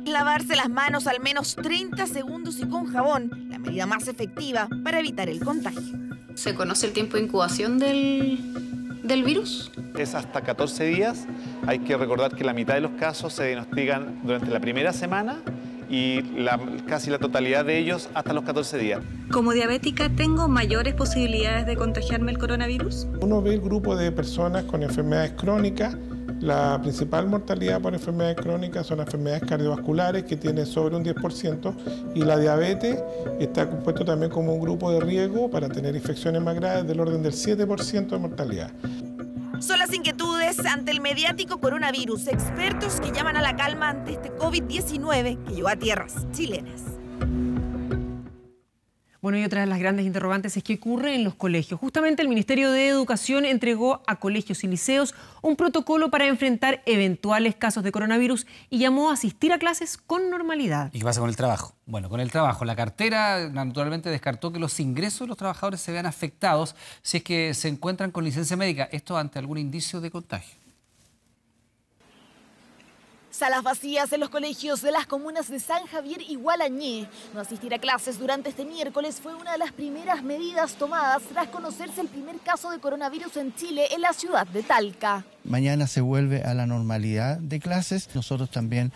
Speaker 9: Lavarse las manos al menos 30 segundos y con jabón, la medida más efectiva para evitar el contagio.
Speaker 12: ¿Se conoce el tiempo de incubación del virus?
Speaker 25: Es hasta 14 días. Hay que recordar que la mitad de los casos se diagnostican durante la primera semana y casi la totalidad de ellos hasta los 14 días.
Speaker 12: ¿Como diabética tengo mayores posibilidades de contagiarme el coronavirus?
Speaker 24: Uno ve el grupo de personas con enfermedades crónicas. La principal mortalidad por enfermedades crónicas son las enfermedades cardiovasculares, que tienen sobre un 10%, y la diabetes está compuesto también como un grupo de riesgo para tener infecciones más graves del orden del 7% de mortalidad.
Speaker 9: Son las inquietudes ante el mediático coronavirus. Expertos que llaman a la calma ante este COVID-19 que llegó a tierras chilenas.
Speaker 4: Bueno, y otra de las grandes interrogantes es qué ocurre en los colegios. Justamente el Ministerio de Educación entregó a colegios y liceos un protocolo para enfrentar eventuales casos de coronavirus y llamó a asistir a clases con normalidad.
Speaker 3: ¿Y qué pasa con el trabajo? Bueno, con el trabajo, la cartera naturalmente descartó que los ingresos de los trabajadores se vean afectados si es que se encuentran con licencia médica. Esto ante algún indicio de contagio.
Speaker 9: Salas vacías en los colegios de las comunas de San Javier y Gualañé. No asistir a clases durante este miércoles fue una de las primeras medidas tomadas tras conocerse el primer caso de coronavirus en Chile en la ciudad de Talca.
Speaker 1: Mañana se vuelve a la normalidad de clases. Nosotros también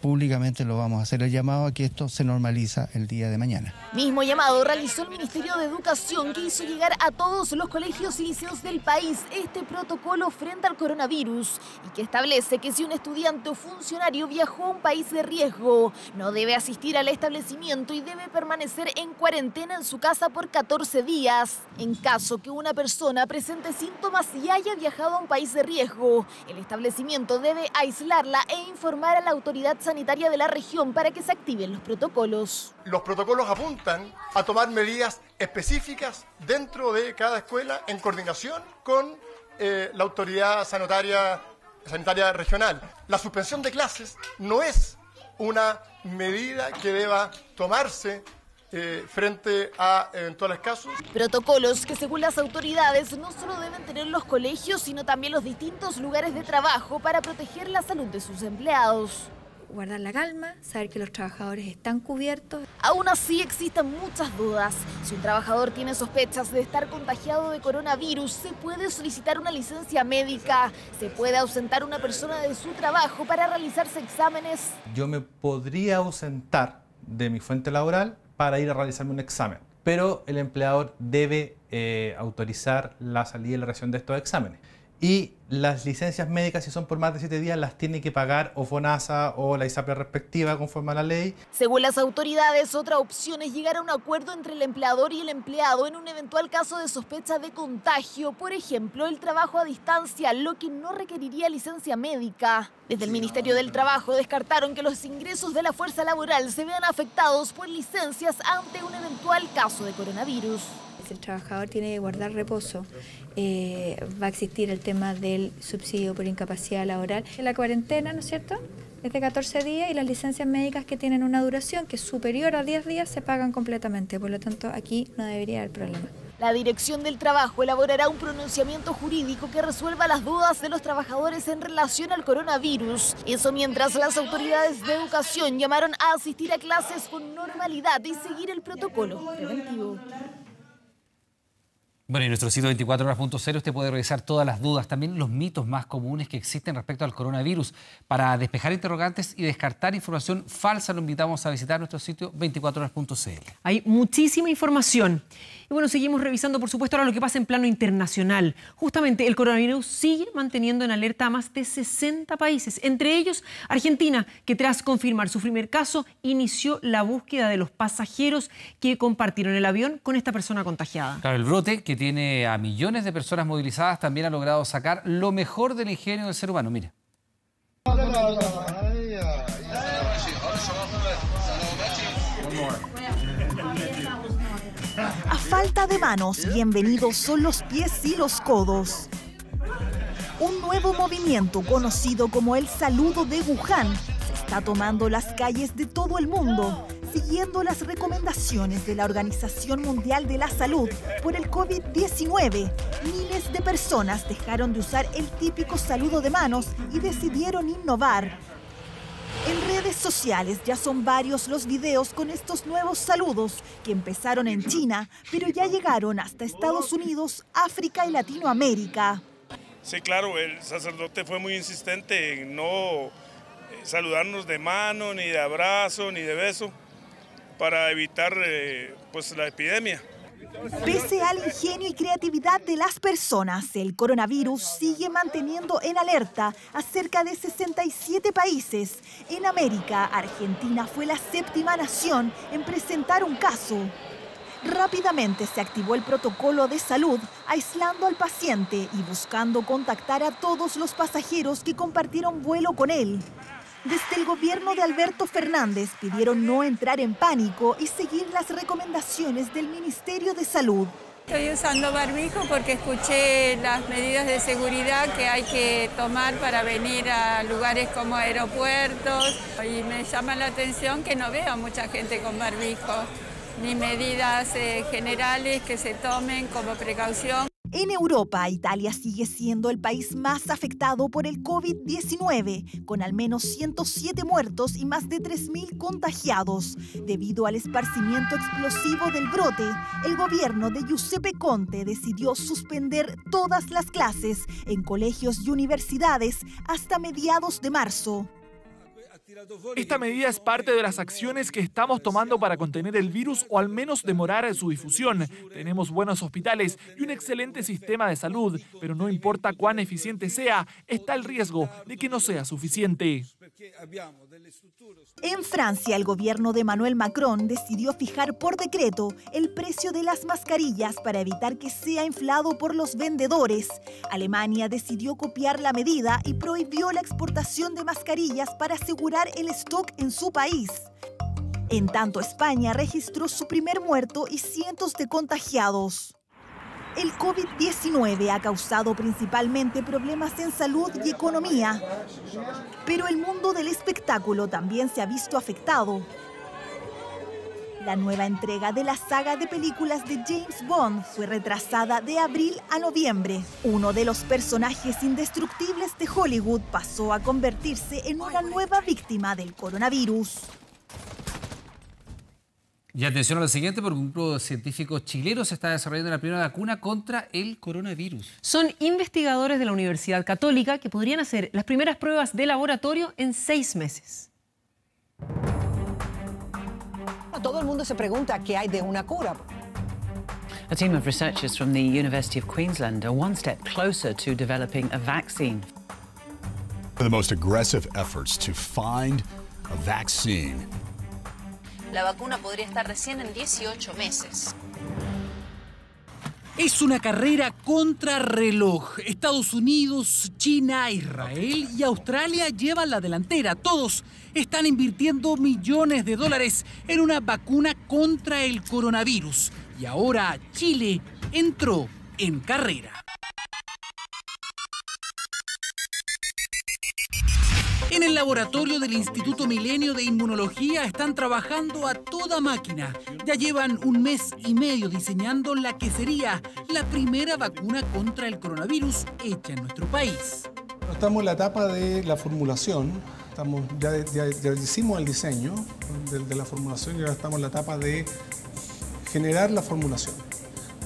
Speaker 1: públicamente lo vamos a hacer el llamado a que esto se normaliza el día de mañana.
Speaker 9: Mismo llamado realizó el Ministerio de Educación, que hizo llegar a todos los colegios y liceos del país este protocolo frente al coronavirus y que establece que si un estudiante o funcionario viajó a un país de riesgo, no debe asistir al establecimiento y debe permanecer en cuarentena en su casa por 14 días. En caso que una persona presente síntomas y haya viajado a un país de riesgo, el establecimiento debe aislarla e informar a la autoridad sanitaria de la región para que se activen los protocolos.
Speaker 11: Los protocolos apuntan a tomar medidas específicas dentro de cada escuela en coordinación con la autoridad sanitaria regional. La suspensión de clases no es una medida que deba tomarse frente a eventuales casos.
Speaker 9: Protocolos que según las autoridades no solo deben tener los colegios, sino también los distintos lugares de trabajo para proteger la salud de sus empleados.
Speaker 13: Guardar la calma, saber que los trabajadores están cubiertos.
Speaker 9: Aún así existen muchas dudas. Si un trabajador tiene sospechas de estar contagiado de coronavirus, se puede solicitar una licencia médica, se puede ausentar a una persona de su trabajo para realizarse exámenes.
Speaker 14: Yo me podría ausentar de mi fuente laboral para ir a realizarme un examen, pero el empleador debe autorizar la salida y la realización de estos exámenes. Y las licencias médicas, si son por más de 7 días, las tiene que pagar o FONASA o la ISAPRE respectiva conforme a la ley.
Speaker 9: Según las autoridades, otra opción es llegar a un acuerdo entre el empleador y el empleado en un eventual caso de sospecha de contagio. Por ejemplo, el trabajo a distancia, lo que no requeriría licencia médica. Desde el Ministerio del Trabajo descartaron que los ingresos de la fuerza laboral se vean afectados por licencias ante un eventual caso de coronavirus.
Speaker 13: Si el trabajador tiene que guardar reposo, va a existir el tema del subsidio por incapacidad laboral. La cuarentena, ¿no es cierto?, es de 14 días y las licencias médicas que tienen una duración que es superior a 10 días se pagan completamente. Por lo tanto, aquí no debería haber problema.
Speaker 9: La Dirección del Trabajo elaborará un pronunciamiento jurídico que resuelva las dudas de los trabajadores en relación al coronavirus. Eso mientras las autoridades de educación llamaron a asistir a clases con normalidad y seguir el protocolo preventivo.
Speaker 3: Bueno, en nuestro sitio 24horas.cl usted puede revisar todas las dudas, también los mitos más comunes que existen respecto al coronavirus. Para despejar interrogantes y descartar información falsa, lo invitamos a visitar nuestro sitio 24horas.cl.
Speaker 4: Hay muchísima información. Y bueno, seguimos revisando, por supuesto, ahora lo que pasa en plano internacional. Justamente, el coronavirus sigue manteniendo en alerta a más de 60 países, entre ellos Argentina, que tras confirmar su primer caso, inició la búsqueda de los pasajeros que compartieron el avión con esta persona contagiada.
Speaker 3: Claro, el brote, que tiene a millones de personas movilizadas, también ha logrado sacar lo mejor del ingenio del ser humano. Mire.
Speaker 15: A falta de manos, bienvenidos son los pies y los codos. Un nuevo movimiento conocido como el Saludo de Wuhan se está tomando las calles de todo el mundo, siguiendo las recomendaciones de la Organización Mundial de la Salud por el COVID-19. Miles de personas dejaron de usar el típico saludo de manos y decidieron innovar. En redes sociales ya son varios los videos con estos nuevos saludos que empezaron en China, pero ya llegaron hasta Estados Unidos, África y Latinoamérica.
Speaker 16: Sí, claro, el sacerdote fue muy insistente en no saludarnos de mano, ni de abrazo, ni de beso, para evitar pues la epidemia.
Speaker 15: Pese al ingenio y creatividad de las personas, el coronavirus sigue manteniendo en alerta a cerca de 67 países. En América, Argentina fue la 7ª nación en presentar un caso. Rápidamente se activó el protocolo de salud, aislando al paciente y buscando contactar a todos los pasajeros que compartieron vuelo con él. Desde el gobierno de Alberto Fernández pidieron no entrar en pánico y seguir las recomendaciones del Ministerio de Salud.
Speaker 17: Estoy usando barbijo porque escuché las medidas de seguridad que hay que tomar para venir a lugares como aeropuertos y me llama la atención que no veo mucha gente con barbijo, ni medidas generales que se tomen como precaución.
Speaker 15: En Europa, Italia sigue siendo el país más afectado por el COVID-19, con al menos 107 muertos y más de 3.000 contagiados. Debido al esparcimiento explosivo del brote, el gobierno de Giuseppe Conte decidió suspender todas las clases en colegios y universidades hasta mediados de marzo.
Speaker 18: Esta medida es parte de las acciones que estamos tomando para contener el virus o al menos demorar su difusión. Tenemos buenos hospitales y un excelente sistema de salud, pero no importa cuán eficiente sea, está el riesgo de que no sea suficiente.
Speaker 15: En Francia, el gobierno de Emmanuel Macron decidió fijar por decreto el precio de las mascarillas para evitar que sea inflado por los vendedores. Alemania decidió copiar la medida y prohibió la exportación de mascarillas para asegurar el stock en su país. En tanto, España registró su primer muerto y cientos de contagiados. El COVID-19 ha causado principalmente problemas en salud y economía, pero el mundo del espectáculo también se ha visto afectado. La nueva entrega de la saga de películas de James Bond fue retrasada de abril a noviembre. Uno de los personajes indestructibles de Hollywood pasó a convertirse en una nueva víctima del coronavirus.
Speaker 3: Y atención a lo siguiente, porque un grupo de científicos chilenos está desarrollando la primera vacuna contra el coronavirus.
Speaker 4: Son investigadores de la Universidad Católica que podrían hacer las primeras pruebas de laboratorio en 6 meses.
Speaker 19: Todo el mundo se pregunta qué hay de una cura.
Speaker 21: A team of researchers from the University of Queensland are one step closer to developing a vaccine.
Speaker 22: The most aggressive efforts to find a vaccine.
Speaker 23: La vacuna podría estar recién en 18 meses.
Speaker 27: Es una carrera contra reloj. Estados Unidos, China, Israel y Australia llevan la delantera. Todos están invirtiendo millones de dólares en una vacuna contra el coronavirus. Y ahora Chile entró en carrera. En el laboratorio del Instituto Milenio de Inmunología están trabajando a toda máquina. Ya llevan 1 mes y medio diseñando la que sería la primera vacuna contra el coronavirus hecha en nuestro país.
Speaker 28: Estamos en la etapa de la formulación. Ya hicimos el diseño de la formulación y ahora estamos en la etapa de generar la formulación.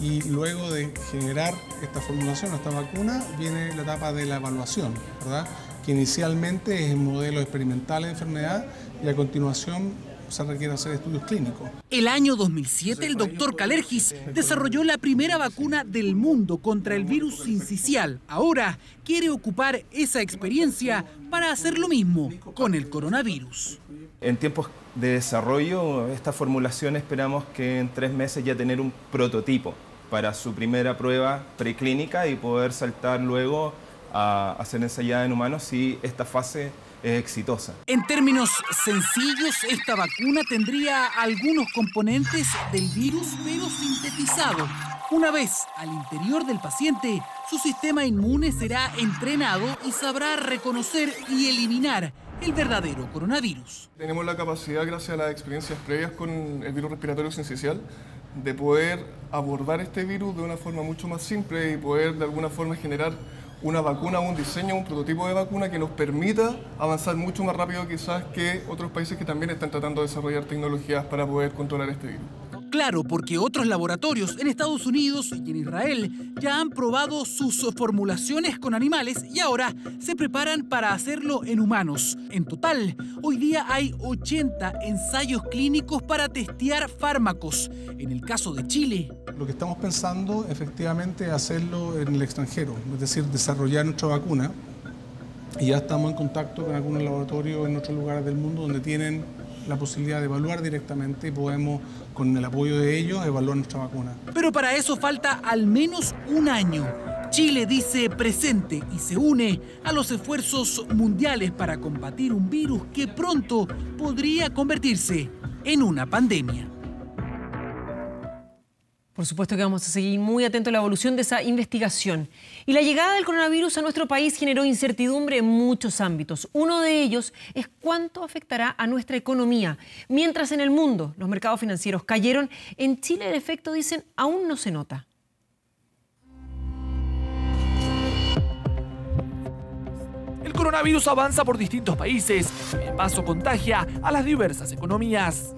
Speaker 28: Y luego de generar esta formulación, esta vacuna, viene la etapa de la evaluación, ¿verdad? Que inicialmente es el modelo experimental de enfermedad y a continuación se requiere hacer estudios clínicos.
Speaker 27: El año 2007, el doctor Kalergis desarrolló la primera vacuna del mundo contra el virus sincicial. Ahora quiere ocupar esa experiencia para hacer lo mismo con el coronavirus.
Speaker 29: En tiempos de desarrollo, esta formulación esperamos que en 3 meses ya tener un prototipo para su primera prueba preclínica y poder saltar luego a ser ensayada en humanos si esta fase es exitosa.
Speaker 27: En términos sencillos, esta vacuna tendría algunos componentes del virus, pero sintetizado. Una vez al interior del paciente, su sistema inmune será entrenado y sabrá reconocer y eliminar el verdadero coronavirus.
Speaker 11: Tenemos la capacidad, gracias a las experiencias previas con el virus respiratorio sincicial, de poder abordar este virus de una forma mucho más simple y poder de alguna forma generar una vacuna, un diseño, un prototipo de vacuna que nos permita avanzar mucho más rápido quizás que otros países que también están tratando de desarrollar tecnologías para poder controlar este virus.
Speaker 27: Claro, porque otros laboratorios en Estados Unidos y en Israel ya han probado sus formulaciones con animales y ahora se preparan para hacerlo en humanos. En total, hoy día hay 80 ensayos clínicos para testear fármacos. En el caso de Chile,
Speaker 28: lo que estamos pensando efectivamente es hacerlo en el extranjero, es decir, desarrollar nuestra vacuna. Y ya estamos en contacto con algunos laboratorios en otros lugares del mundo donde tienen la posibilidad de evaluar directamente y podemos, con el apoyo de ellos, evaluar nuestra vacuna.
Speaker 27: Pero para eso falta al menos 1 año. Chile dice presente y se une a los esfuerzos mundiales para combatir un virus que pronto podría convertirse en una pandemia.
Speaker 4: Por supuesto que vamos a seguir muy atentos a la evolución de esa investigación. Y la llegada del coronavirus a nuestro país generó incertidumbre en muchos ámbitos. Uno de ellos es cuánto afectará a nuestra economía. Mientras en el mundo los mercados financieros cayeron, en Chile el efecto, dicen, aún no se nota.
Speaker 18: El coronavirus avanza por distintos países y de paso contagia a las diversas economías.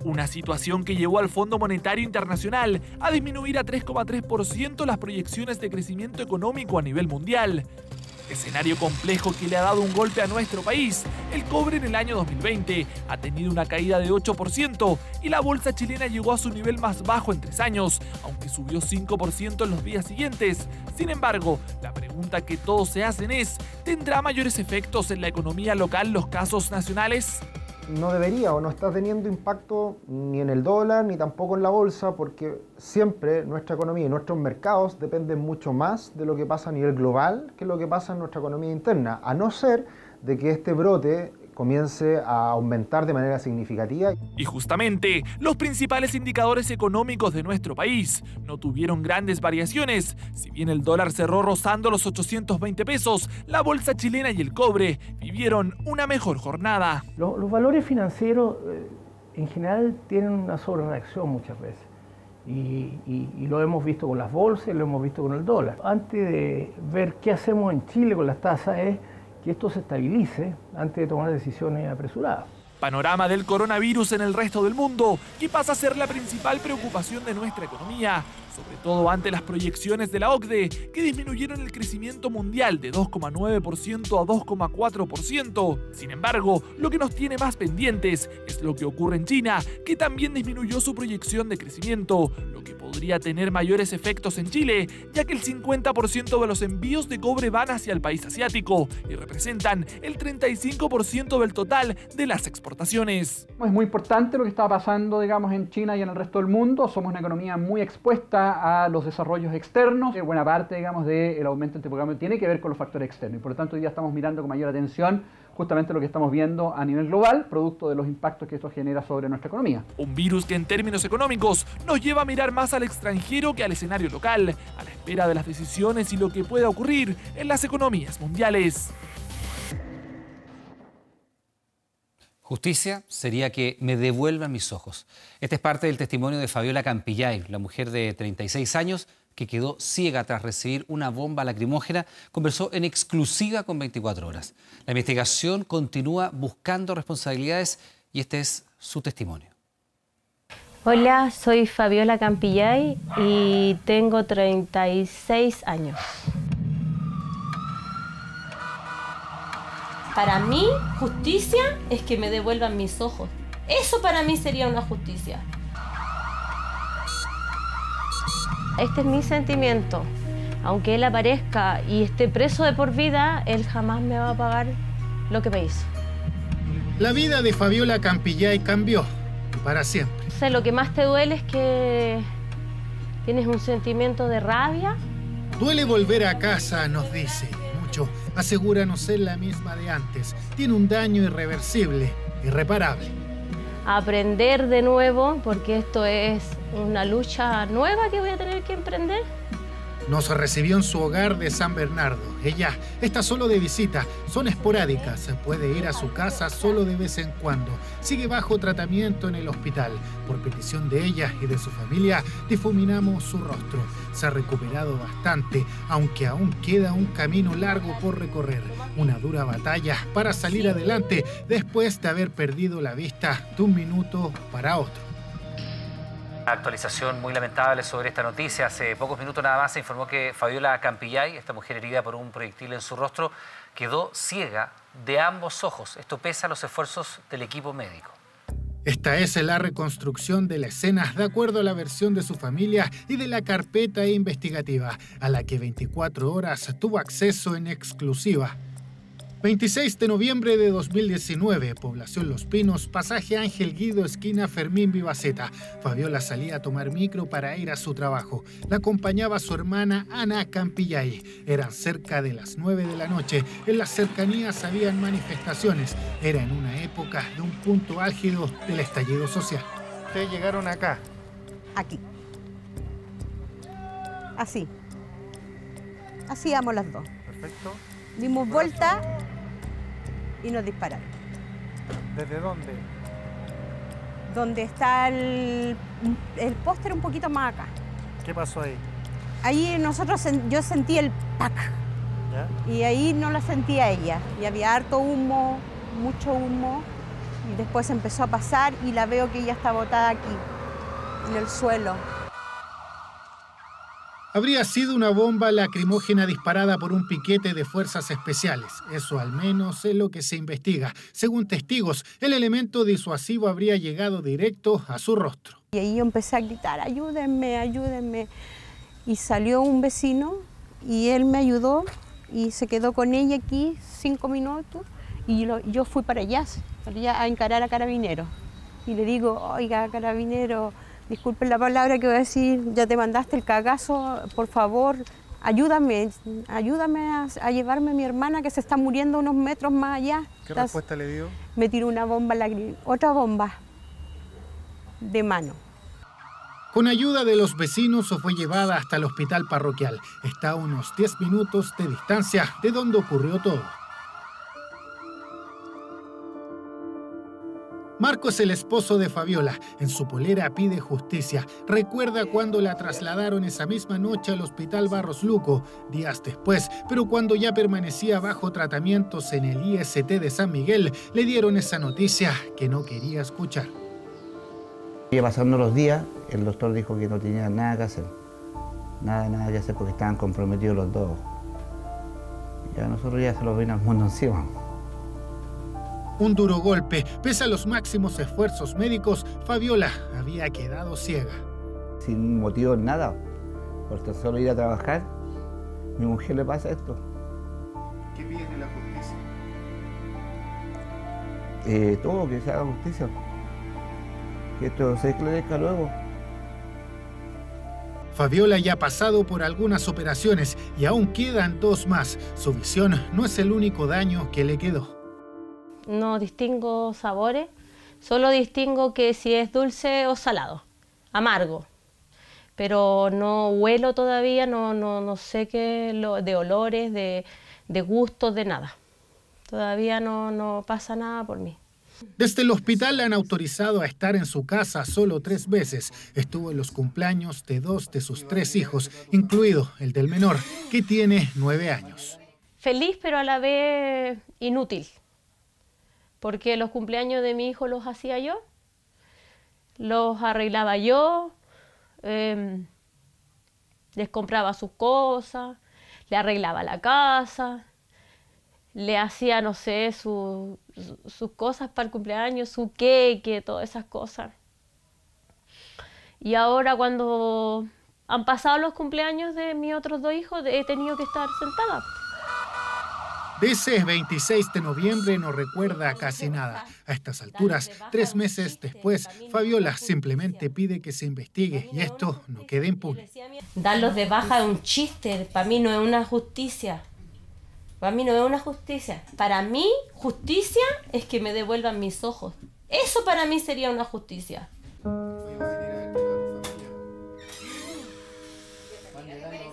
Speaker 18: Una situación que llevó al Fondo Monetario Internacional a disminuir a 3,3% las proyecciones de crecimiento económico a nivel mundial. Escenario complejo que le ha dado un golpe a nuestro país. El cobre en el año 2020 ha tenido una caída de 8% y la bolsa chilena llegó a su nivel más bajo en 3 años, aunque subió 5% en los días siguientes. Sin embargo, la pregunta que todos se hacen es, ¿tendrá mayores efectos en la economía local los casos nacionales?
Speaker 2: No debería o no está teniendo impacto ni en el dólar ni tampoco en la bolsa, porque siempre nuestra economía y nuestros mercados dependen mucho más de lo que pasa a nivel global que lo que pasa en nuestra economía interna, a no ser de que este brote comience a aumentar de manera significativa.
Speaker 18: Y justamente, los principales indicadores económicos de nuestro país no tuvieron grandes variaciones. Si bien el dólar cerró rozando los 820 pesos, la bolsa chilena y el cobre vivieron una mejor jornada.
Speaker 5: Los valores financieros en general tienen una sobrereacción muchas veces. Y lo hemos visto con las bolsas y lo hemos visto con el dólar. Antes de ver qué hacemos en Chile con las tasas es que esto se estabilice antes de tomar decisiones apresuradas.
Speaker 18: Panorama del coronavirus en el resto del mundo, que pasa a ser la principal preocupación de nuestra economía, sobre todo ante las proyecciones de la OCDE, que disminuyeron el crecimiento mundial de 2,9% a 2,4%. Sin embargo, lo que nos tiene más pendientes es lo que ocurre en China, que también disminuyó su proyección de crecimiento, lo que podría tener mayores efectos en Chile, ya que el 50% de los envíos de cobre van hacia el país asiático y representan el 35% del total de las exportaciones.
Speaker 6: Es muy importante lo que está pasando, digamos, en China y en el resto del mundo. Somos una economía muy expuesta a los desarrollos externos. Buena parte, digamos, del aumento del programa tiene que ver con los factores externos y por lo tanto hoy día estamos mirando con mayor atención justamente lo que estamos viendo a nivel global, producto de los impactos que esto genera sobre nuestra economía.
Speaker 18: Un virus que en términos económicos nos lleva a mirar más al extranjero que al escenario local, a la espera de las decisiones y lo que pueda ocurrir en las economías mundiales.
Speaker 3: Justicia sería que me devuelvan mis ojos. Este es parte del testimonio de Fabiola Campillay, la mujer de 36 años que quedó ciega tras recibir una bomba lacrimógena. Conversó en exclusiva con 24 horas. La investigación continúa buscando responsabilidades y este es su testimonio.
Speaker 7: Hola, soy Fabiola Campillay y tengo 36 años. Para mí, justicia es que me devuelvan mis ojos. Eso para mí sería una justicia. Este es mi sentimiento. Aunque él aparezca y esté preso de por vida, él jamás me va a pagar lo que me hizo.
Speaker 8: La vida de Fabiola Campillay cambió para siempre.
Speaker 7: O sea, lo que más te duele es que tienes un sentimiento de rabia.
Speaker 8: Duele volver a casa, nos dice. Mucho asegura no ser la misma de antes. Tiene un daño irreversible, irreparable.
Speaker 7: Aprender de nuevo, porque esto es una lucha nueva que voy a tener que emprender.
Speaker 8: Nos recibió en su hogar de San Bernardo. Ella está solo de visita, son esporádicas, puede ir a su casa solo de vez en cuando. Sigue bajo tratamiento en el hospital. Por petición de ella y de su familia, difuminamos su rostro. Se ha recuperado bastante, aunque aún queda un camino largo por recorrer. Una dura batalla para salir adelante después de haber perdido la vista de un minuto para otro.
Speaker 3: Actualización muy lamentable sobre esta noticia. Hace pocos minutos nada más se informó que Fabiola Campillay, esta mujer herida por un proyectil en su rostro, quedó ciega de ambos ojos. Esto pese a los esfuerzos del equipo médico.
Speaker 8: Esta es la reconstrucción de la escena de acuerdo a la versión de su familia y de la carpeta investigativa, a la que 24 horas tuvo acceso en exclusiva. 26 de noviembre de 2019, población Los Pinos, pasaje Ángel Guido, esquina Fermín Vivaceta. Fabiola salía a tomar micro para ir a su trabajo. La acompañaba su hermana Ana Campillay. Eran cerca de las 9 de la noche. En las cercanías habían manifestaciones. Era en una época de un punto álgido del estallido social.
Speaker 2: Ustedes llegaron acá.
Speaker 1: Aquí. Así. Así íbamos las dos.
Speaker 2: Perfecto.
Speaker 1: Dimos vuelta y nos dispararon.
Speaker 2: ¿Desde dónde?
Speaker 1: Donde está el póster un poquito más acá.
Speaker 2: ¿Qué pasó ahí?
Speaker 1: Ahí yo sentí el pac. ¿Ya? Y ahí no la sentía ella. Y había harto humo, mucho humo. Y después empezó a pasar y la veo que ella está botada aquí, en el suelo.
Speaker 8: Habría sido una bomba lacrimógena disparada por un piquete de fuerzas especiales. Eso al menos es lo que se investiga. Según testigos, el elemento disuasivo habría llegado directo a su rostro.
Speaker 1: Y ahí yo empecé a gritar, ayúdenme, ayúdenme. Y salió un vecino y él me ayudó y se quedó con ella aquí 5 minutos. Y yo fui para allá a encarar a Carabineros. Y le digo, oiga, Carabinero, disculpen la palabra que voy a decir, ya te mandaste el cagazo, por favor, ayúdame a llevarme a mi hermana que se está muriendo unos metros más allá.
Speaker 2: ¿Qué respuesta le dio?
Speaker 1: Me tiró una bomba, otra bomba de mano.
Speaker 8: Con ayuda de los vecinos fue llevada hasta el hospital parroquial. Está a unos 10 minutos de distancia de donde ocurrió todo. Marco es el esposo de Fabiola. En su polera pide justicia. Recuerda cuando la trasladaron esa misma noche al hospital Barros Luco, días después, pero cuando ya permanecía bajo tratamientos en el IST de San Miguel, le dieron esa noticia que no quería escuchar.
Speaker 10: Iba pasando los días, el doctor dijo que no tenía nada que hacer. Nada que hacer porque estaban comprometidos los dos. Y a nosotros ya se los vino al mundo encima.
Speaker 8: Un duro golpe. Pese a los máximos esfuerzos médicos, Fabiola había quedado ciega.
Speaker 10: Sin motivo nada. Por tan solo ir a trabajar, a mi mujer le pasa esto.
Speaker 8: ¿Qué piden en la justicia?
Speaker 10: Todo, que se haga justicia. Que esto se esclarezca luego.
Speaker 8: Fabiola ya ha pasado por algunas operaciones y aún quedan 2 más. Su visión no es el único daño que le quedó.
Speaker 7: No distingo sabores, solo distingo que si es dulce o salado, amargo. Pero no huelo todavía, no sé qué de olores, de gustos, de nada. Todavía no pasa nada por mí.
Speaker 8: Desde el hospital la han autorizado a estar en su casa solo 3 veces. Estuvo en los cumpleaños de 2 de sus 3 hijos, incluido el del menor, que tiene 9 años.
Speaker 7: Feliz, pero a la vez inútil. Porque los cumpleaños de mi hijo los hacía yo, los arreglaba yo, les compraba sus cosas, le arreglaba la casa, le hacía, no sé, sus cosas para el cumpleaños, su queque, todas esas cosas. Y ahora cuando han pasado los cumpleaños de mis otros 2 hijos, he tenido que estar sentada.
Speaker 8: De ese 26 de noviembre no recuerda casi nada. A estas alturas, 3 meses después, Fabiola simplemente pide que se investigue y esto no quede impune.
Speaker 7: Darlos de baja es un chiste, para mí no es una justicia. Para mí no es una justicia. Para mí, justicia es que me devuelvan mis ojos. Eso para mí sería una justicia.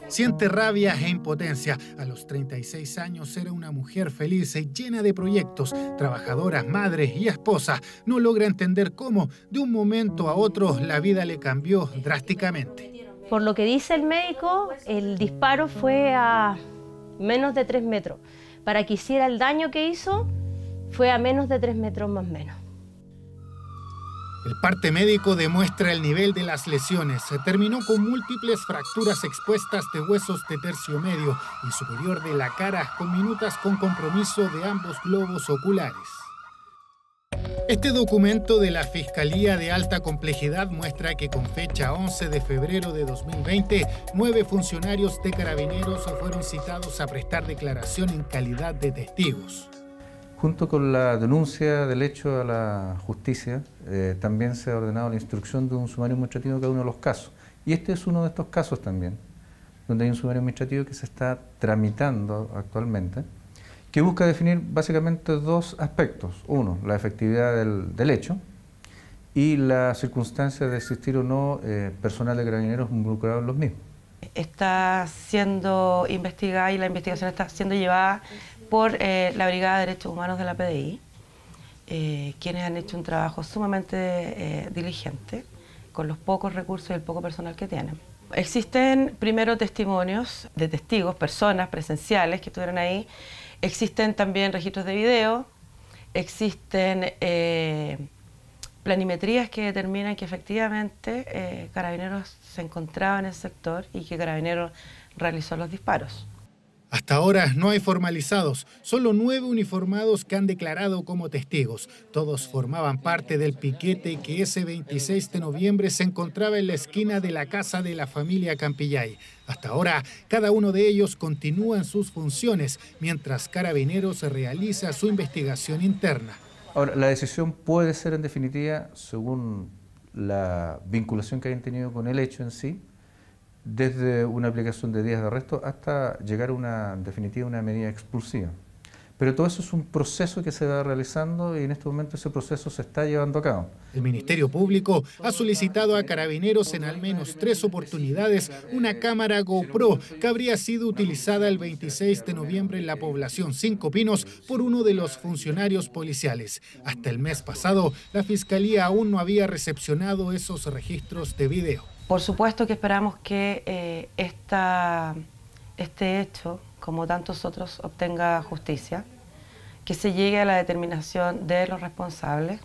Speaker 8: Siente rabia e impotencia. A los 36 años era una mujer feliz y llena de proyectos, trabajadora, madre y esposa. No logra entender cómo, de un momento a otro, la vida le cambió drásticamente.
Speaker 7: Por lo que dice el médico, el disparo fue a menos de 3 metros. Para que hiciera el daño que hizo, fue a menos de 3 metros más o menos.
Speaker 8: El parte médico demuestra el nivel de las lesiones. Se terminó con múltiples fracturas expuestas de huesos de tercio medio y superior de la cara, con minutas con compromiso de ambos globos oculares. Este documento de la Fiscalía de Alta Complejidad muestra que con fecha 11 de febrero de 2020, 9 funcionarios de Carabineros fueron citados a prestar declaración en calidad de testigos.
Speaker 9: Junto con la denuncia del hecho a la justicia, también se ha ordenado la instrucción de un sumario administrativo en cada uno de los casos. Y este es uno de estos casos también, donde hay un sumario administrativo que se está tramitando actualmente, que busca definir básicamente dos aspectos. Uno, la efectividad del hecho y la circunstancia de existir o no personal de Carabineros involucrado en los mismos.
Speaker 12: Está siendo investigada y la investigación está siendo llevada por la Brigada de Derechos Humanos de la PDI, quienes han hecho un trabajo sumamente diligente con los pocos recursos y el poco personal que tienen. Existen primero testimonios de testigos, personas presenciales que estuvieron ahí, existen también registros de video, existen planimetrías que determinan que efectivamente Carabineros se encontraba en el sector y que Carabineros realizó los disparos.
Speaker 8: Hasta ahora no hay formalizados, solo 9 uniformados que han declarado como testigos. Todos formaban parte del piquete que ese 26 de noviembre se encontraba en la esquina de la casa de la familia Campillay. Hasta ahora, cada uno de ellos continúa en sus funciones, mientras Carabineros realiza su investigación interna.
Speaker 9: Ahora, la decisión puede ser en definitiva, según la vinculación que hayan tenido con el hecho en sí, desde una aplicación de días de arresto hasta llegar a en definitiva, una medida expulsiva. Pero todo eso es un proceso que se va realizando y en este momento ese proceso se está llevando a cabo.
Speaker 8: El Ministerio Público ha solicitado a Carabineros en al menos 3 oportunidades una cámara GoPro que habría sido utilizada el 26 de noviembre en la población Cinco Pinos por uno de los funcionarios policiales. Hasta el mes pasado, la Fiscalía aún no había recepcionado esos registros de video.
Speaker 12: Por supuesto que esperamos que este hecho, como tantos otros, obtenga justicia, que se llegue a la determinación de los responsables.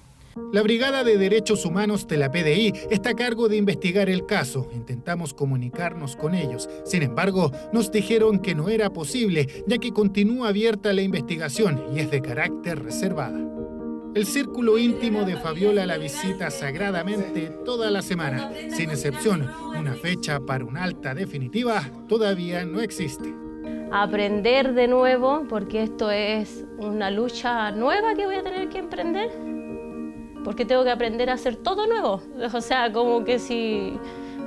Speaker 8: La Brigada de Derechos Humanos de la PDI está a cargo de investigar el caso. Intentamos comunicarnos con ellos. Sin embargo, nos dijeron que no era posible, ya que continúa abierta la investigación y es de carácter reservada. El círculo íntimo de Fabiola la visita sagradamente toda la semana. Sin excepción, una fecha para una alta definitiva todavía no existe.
Speaker 7: Aprender de nuevo, porque esto es una lucha nueva que voy a tener que emprender, porque tengo que aprender a hacer todo nuevo, o sea, como que si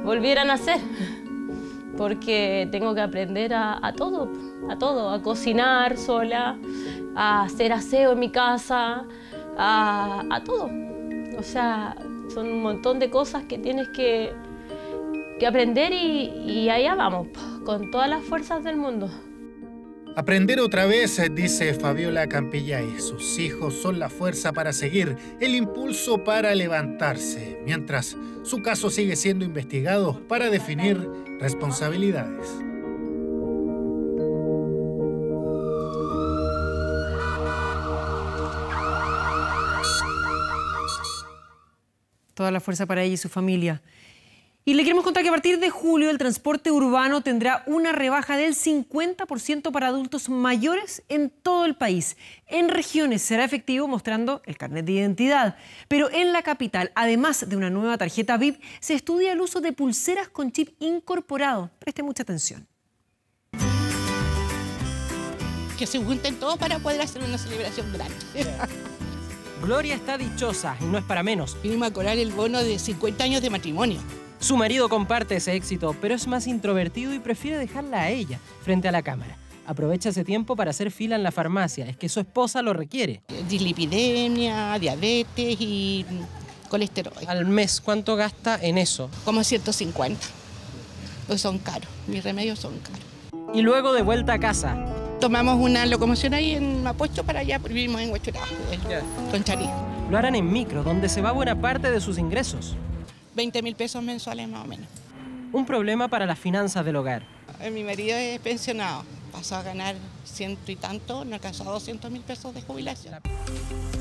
Speaker 7: volviera a nacer, porque tengo que aprender a todo, a cocinar sola, a hacer aseo en mi casa, a todo. O sea, son un montón de cosas que tienes que aprender y allá vamos, con todas las fuerzas del mundo.
Speaker 8: Aprender otra vez, dice Fabiola Campillay. Sus hijos son la fuerza para seguir, el impulso para levantarse, mientras su caso sigue siendo investigado para definir responsabilidades.
Speaker 4: Toda la fuerza para ella y su familia. Y le queremos contar que a partir de julio el transporte urbano tendrá una rebaja del 50% para adultos mayores en todo el país. En regiones será efectivo mostrando el carnet de identidad. Pero en la capital, además de una nueva tarjeta VIP, se estudia el uso de pulseras con chip incorporado. Preste mucha atención.
Speaker 13: Que se junten todos para poder hacer una celebración grande.
Speaker 14: Gloria está dichosa y no es para menos.
Speaker 13: Vinimos a cobrar el bono de 50 años de matrimonio.
Speaker 14: Su marido comparte ese éxito, pero es más introvertido y prefiere dejarla a ella frente a la cámara. Aprovecha ese tiempo para hacer fila en la farmacia, es que su esposa lo requiere.
Speaker 13: Dislipidemia, diabetes y colesterol.
Speaker 14: Al mes, ¿cuánto gasta en eso?
Speaker 13: Como 150. Pues son caros, mis remedios son caros.
Speaker 14: Y luego de vuelta a casa.
Speaker 13: Tomamos una locomoción ahí en Mapocho para allá, porque vivimos en Huachurá, con Charí.
Speaker 14: Lo harán en micro, donde se va buena parte de sus ingresos.
Speaker 13: 20.000 pesos mensuales más o menos.
Speaker 14: Un problema para las finanzas del hogar.
Speaker 13: Mi marido es pensionado, pasó a ganar 100 y tanto, no alcanzó a 200.000 pesos de jubilación.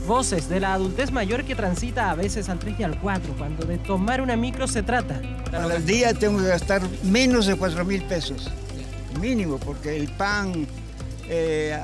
Speaker 14: Voces de la adultez mayor que transita a veces al 3 y al 4, cuando de tomar una micro se trata.
Speaker 16: Al día tengo que gastar menos de 4.000 pesos, mínimo, porque el pan,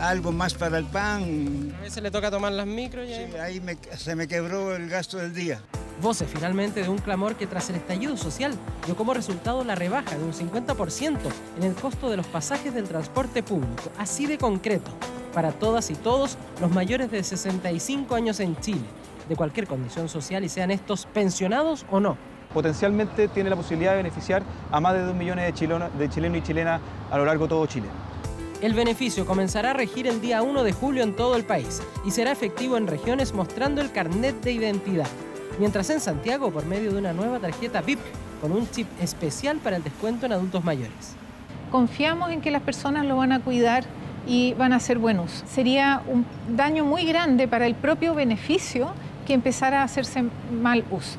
Speaker 16: algo más para el pan.
Speaker 14: A veces le toca tomar las micros y
Speaker 16: ahí se me quebró el gasto del día.
Speaker 14: Voces finalmente de un clamor que tras el estallido social dio como resultado la rebaja de un 50% en el costo de los pasajes del transporte público, así de concreto. para todas y todos los mayores de 65 años en Chile, de cualquier condición social y sean estos pensionados o no.
Speaker 15: Potencialmente tiene la posibilidad de beneficiar a más de 2 millones de chilenos y chilenas a lo largo de todo Chile.
Speaker 14: El beneficio comenzará a regir el día 1 de julio en todo el país y será efectivo en regiones mostrando el carnet de identidad. Mientras en Santiago, por medio de una nueva tarjeta VIP con un chip especial para el descuento en adultos mayores.
Speaker 17: Confiamos en que las personas lo van a cuidar y van a hacer buen uso. Sería un daño muy grande para el propio beneficio que empezara a hacerse mal uso.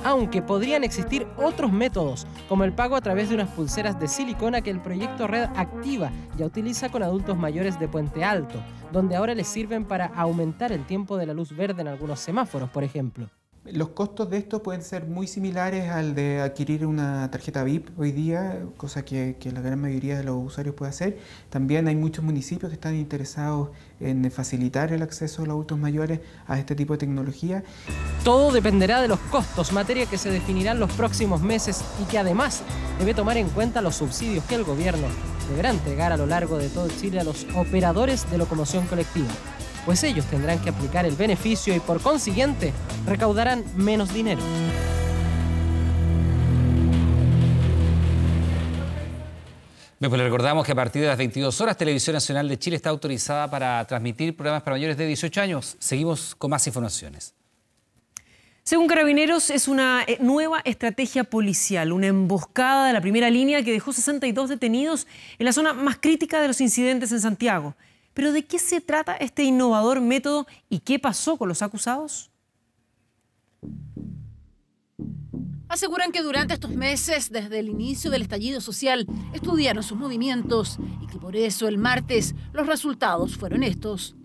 Speaker 14: Aunque podrían existir otros métodos, como el pago a través de unas pulseras de silicona que el proyecto Red Activa ya utiliza con adultos mayores de Puente Alto, donde ahora les sirven para aumentar el tiempo de la luz verde en algunos semáforos, por ejemplo.
Speaker 19: Los costos de esto pueden ser muy similares al de adquirir una tarjeta VIP hoy día, cosa que la gran mayoría de los usuarios puede hacer. También hay muchos municipios que están interesados en facilitar el acceso a los adultos mayores a este tipo de tecnología.
Speaker 14: Todo dependerá de los costos, materia que se definirán los próximos meses y que además debe tomar en cuenta los subsidios que el gobierno deberá entregar a lo largo de todo Chile a los operadores de locomoción colectiva. Pues ellos tendrán que aplicar el beneficio y por consiguiente recaudarán menos dinero.
Speaker 3: Bien, pues le recordamos que a partir de las 22 horas Televisión Nacional de Chile está autorizada para transmitir programas para mayores de 18 años. Seguimos con más informaciones.
Speaker 4: Según Carabineros, es una nueva estrategia policial, una emboscada de la primera línea que dejó 62 detenidos en la zona más crítica de los incidentes en Santiago. ¿Pero de qué se trata este innovador método y qué pasó con los acusados?
Speaker 20: Aseguran que durante estos meses, desde el inicio del estallido social, estudiaron sus movimientos y que por eso el martes los resultados fueron estos.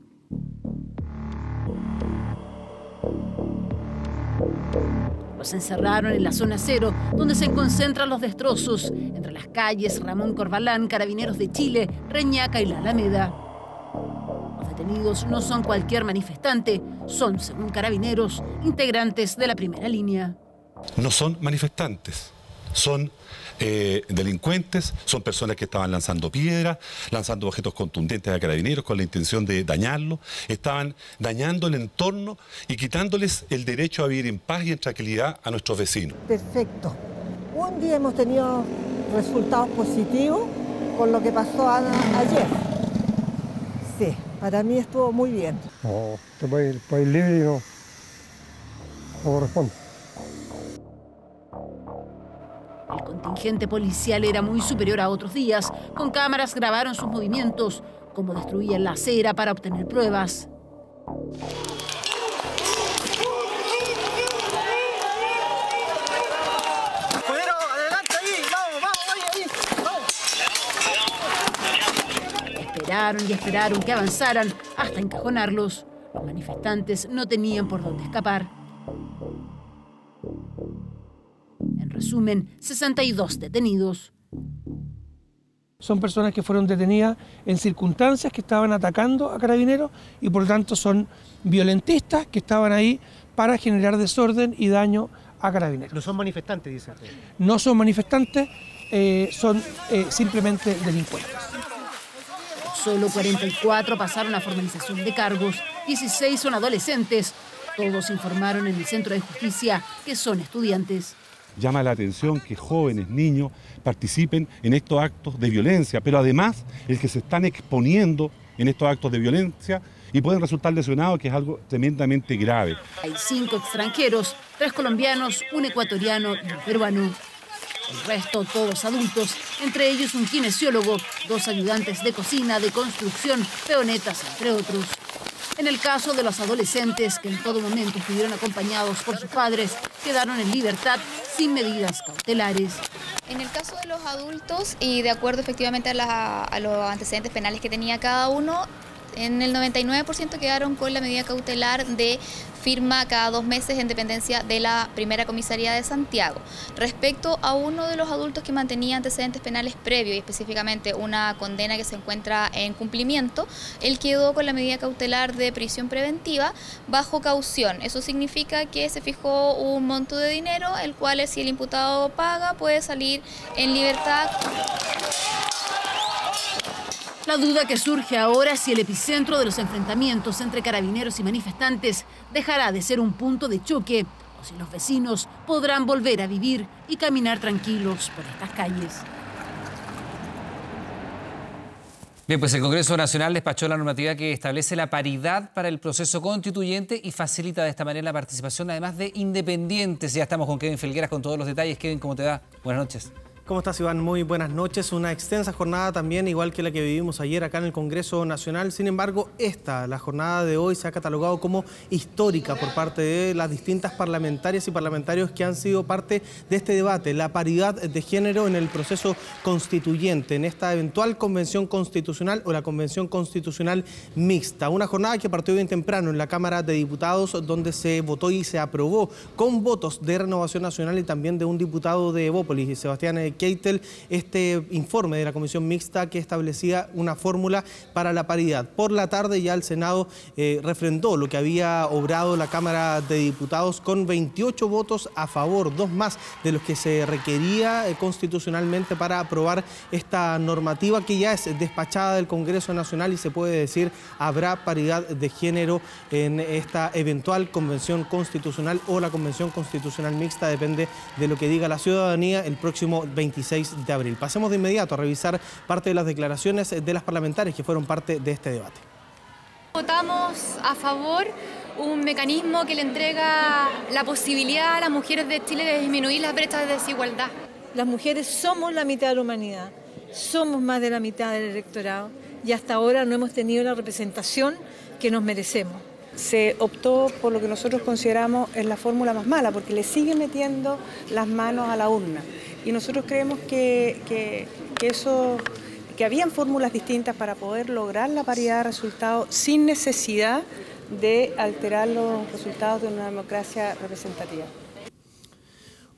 Speaker 20: Los encerraron en la zona cero, donde se concentran los destrozos, entre las calles Ramón Corbalán, Carabineros de Chile, Reñaca y La Alameda. Los detenidos no son cualquier manifestante, son, según Carabineros, integrantes de la primera línea.
Speaker 21: No son manifestantes, son delincuentes, son personas que estaban lanzando piedras, lanzando objetos contundentes a Carabineros con la intención de dañarlo, estaban dañando el entorno y quitándoles el derecho a vivir en paz y en tranquilidad a nuestros vecinos.
Speaker 22: Perfecto. Un día hemos tenido resultados positivos con lo que pasó ayer. Sí, para mí estuvo muy bien.
Speaker 24: No, este país libre y no corresponde.
Speaker 20: El contingente policial era muy superior a otros días. Con cámaras grabaron sus movimientos, cómo destruían la acera para obtener pruebas. Esperaron y esperaron que avanzaran hasta encajonarlos. Los manifestantes no tenían por dónde escapar. En resumen, 62 detenidos.
Speaker 25: Son personas que fueron detenidas en circunstancias que estaban atacando a Carabineros y por lo tanto son violentistas que estaban ahí para generar desorden y daño a Carabineros.
Speaker 26: No son manifestantes, dice.
Speaker 25: No son manifestantes, son simplemente delincuentes.
Speaker 20: Solo 44 pasaron a formalización de cargos, 16 son adolescentes. Todos informaron en el Centro de Justicia que son estudiantes.
Speaker 21: Llama la atención que jóvenes, niños, participen en estos actos de violencia, pero además el que se están exponiendo en estos actos de violencia y pueden resultar lesionados, que es algo tremendamente grave.
Speaker 20: Hay 5 extranjeros, 3 colombianos, un ecuatoriano y un peruano. El resto, todos adultos, entre ellos un kinesiólogo, 2 ayudantes de cocina, de construcción, peonetas, entre otros. En el caso de los adolescentes, que en todo momento estuvieron acompañados por sus padres, quedaron en libertad sin medidas cautelares.
Speaker 30: En el caso de los adultos, y de acuerdo efectivamente a los antecedentes penales que tenía cada uno, en el 99% quedaron con la medida cautelar de firma cada 2 meses en dependencia de la primera comisaría de Santiago. Respecto a uno de los adultos que mantenía antecedentes penales previos y específicamente una condena que se encuentra en cumplimiento, él quedó con la medida cautelar de prisión preventiva bajo caución. Eso significa que se fijó un monto de dinero, el cual si el imputado paga puede salir en libertad.
Speaker 20: La duda que surge ahora es si el epicentro de los enfrentamientos entre carabineros y manifestantes dejará de ser un punto de choque o si los vecinos podrán volver a vivir y caminar tranquilos por estas calles.
Speaker 3: Bien, pues el Congreso Nacional despachó la normativa que establece la paridad para el proceso constituyente y facilita de esta manera la participación además de independientes. Ya estamos con Kevin Felgueras con todos los detalles. Kevin, ¿cómo te va? Buenas noches.
Speaker 2: ¿Cómo estás, Iván? Muy buenas noches. Una extensa jornada también, igual que la que vivimos ayer acá en el Congreso Nacional. Sin embargo, la jornada de hoy se ha catalogado como histórica por parte de las distintas parlamentarias y parlamentarios que han sido parte de este debate, la paridad de género en el proceso constituyente, en esta eventual convención constitucional o la convención constitucional mixta. Una jornada que partió bien temprano en la Cámara de Diputados, donde se votó y se aprobó con votos de Renovación Nacional y también de un diputado de Evópolis, Sebastián Keitel, este informe de la comisión mixta que establecía una fórmula para la paridad. Por la tarde ya el Senado refrendó lo que había obrado la Cámara de Diputados con 28 votos a favor, 2 más de los que se requería constitucionalmente para aprobar esta normativa que ya es despachada del Congreso Nacional y se puede decir habrá paridad de género en esta eventual convención constitucional o la convención constitucional mixta, depende de lo que diga la ciudadanía el próximo 26 de abril. Pasemos de inmediato a revisar parte de las declaraciones de las parlamentarias que fueron parte de este debate.
Speaker 5: Votamos a favor un mecanismo que le entrega la posibilidad a las mujeres de Chile de disminuir las brechas de desigualdad.
Speaker 6: Las mujeres somos la mitad de la humanidad, somos más de la mitad del electorado y hasta ahora no hemos tenido la representación que nos merecemos. Se optó por lo que nosotros consideramos es la fórmula más mala, porque le sigue metiendo las manos a la urna. Y nosotros creemos que habían fórmulas distintas para poder lograr la paridad de resultados sin necesidad de alterar los resultados de una democracia representativa.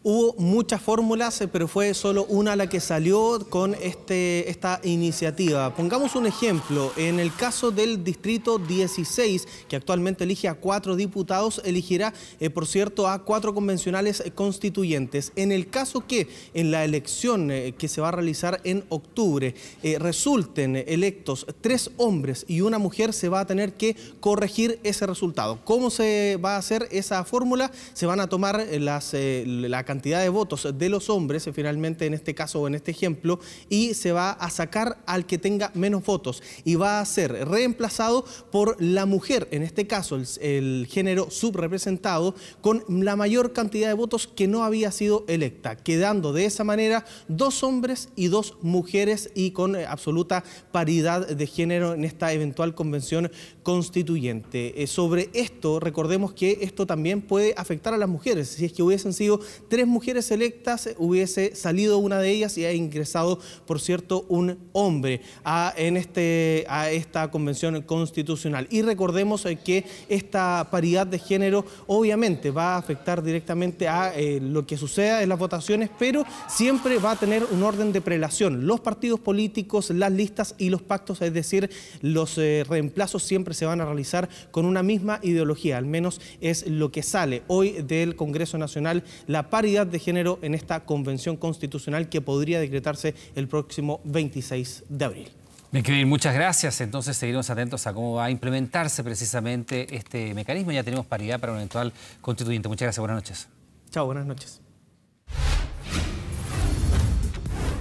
Speaker 2: Hubo muchas fórmulas, pero fue solo una la que salió con esta iniciativa. Pongamos un ejemplo. En el caso del Distrito 16, que actualmente elige a 4 diputados, elegirá, por cierto, a 4 convencionales constituyentes. En el caso que en la elección que se va a realizar en octubre resulten electos 3 hombres y una mujer, se va a tener que corregir ese resultado. ¿Cómo se va a hacer esa fórmula? Se van a tomar la cantidad de votos de los hombres, finalmente en este caso o en este ejemplo, y se va a sacar al que tenga menos votos y va a ser reemplazado por la mujer, en este caso el género subrepresentado, con la mayor cantidad de votos que no había sido electa, quedando de esa manera 2 hombres y 2 mujeres y con absoluta paridad de género en esta eventual convención constituyente. Sobre esto, recordemos que esto también puede afectar a las mujeres. Si es que hubiesen sido 3 mujeres electas, hubiese salido una de ellas y ha ingresado, por cierto, un hombre a esta convención constitucional. Y recordemos que esta paridad de género obviamente va a afectar directamente a lo que suceda en las votaciones, pero siempre va a tener un orden de prelación. Los partidos políticos, las listas y los pactos, es decir, los reemplazos siempre se van a realizar con una misma ideología, al menos es lo que sale hoy del Congreso Nacional, la paridad de género en esta convención constitucional que podría decretarse el próximo 26 de abril.
Speaker 3: Bien, Kevin, muchas gracias. Entonces seguiremos atentos a cómo va a implementarse precisamente este mecanismo. Ya tenemos paridad para un eventual constituyente. Muchas gracias, buenas noches.
Speaker 2: Chao, buenas noches.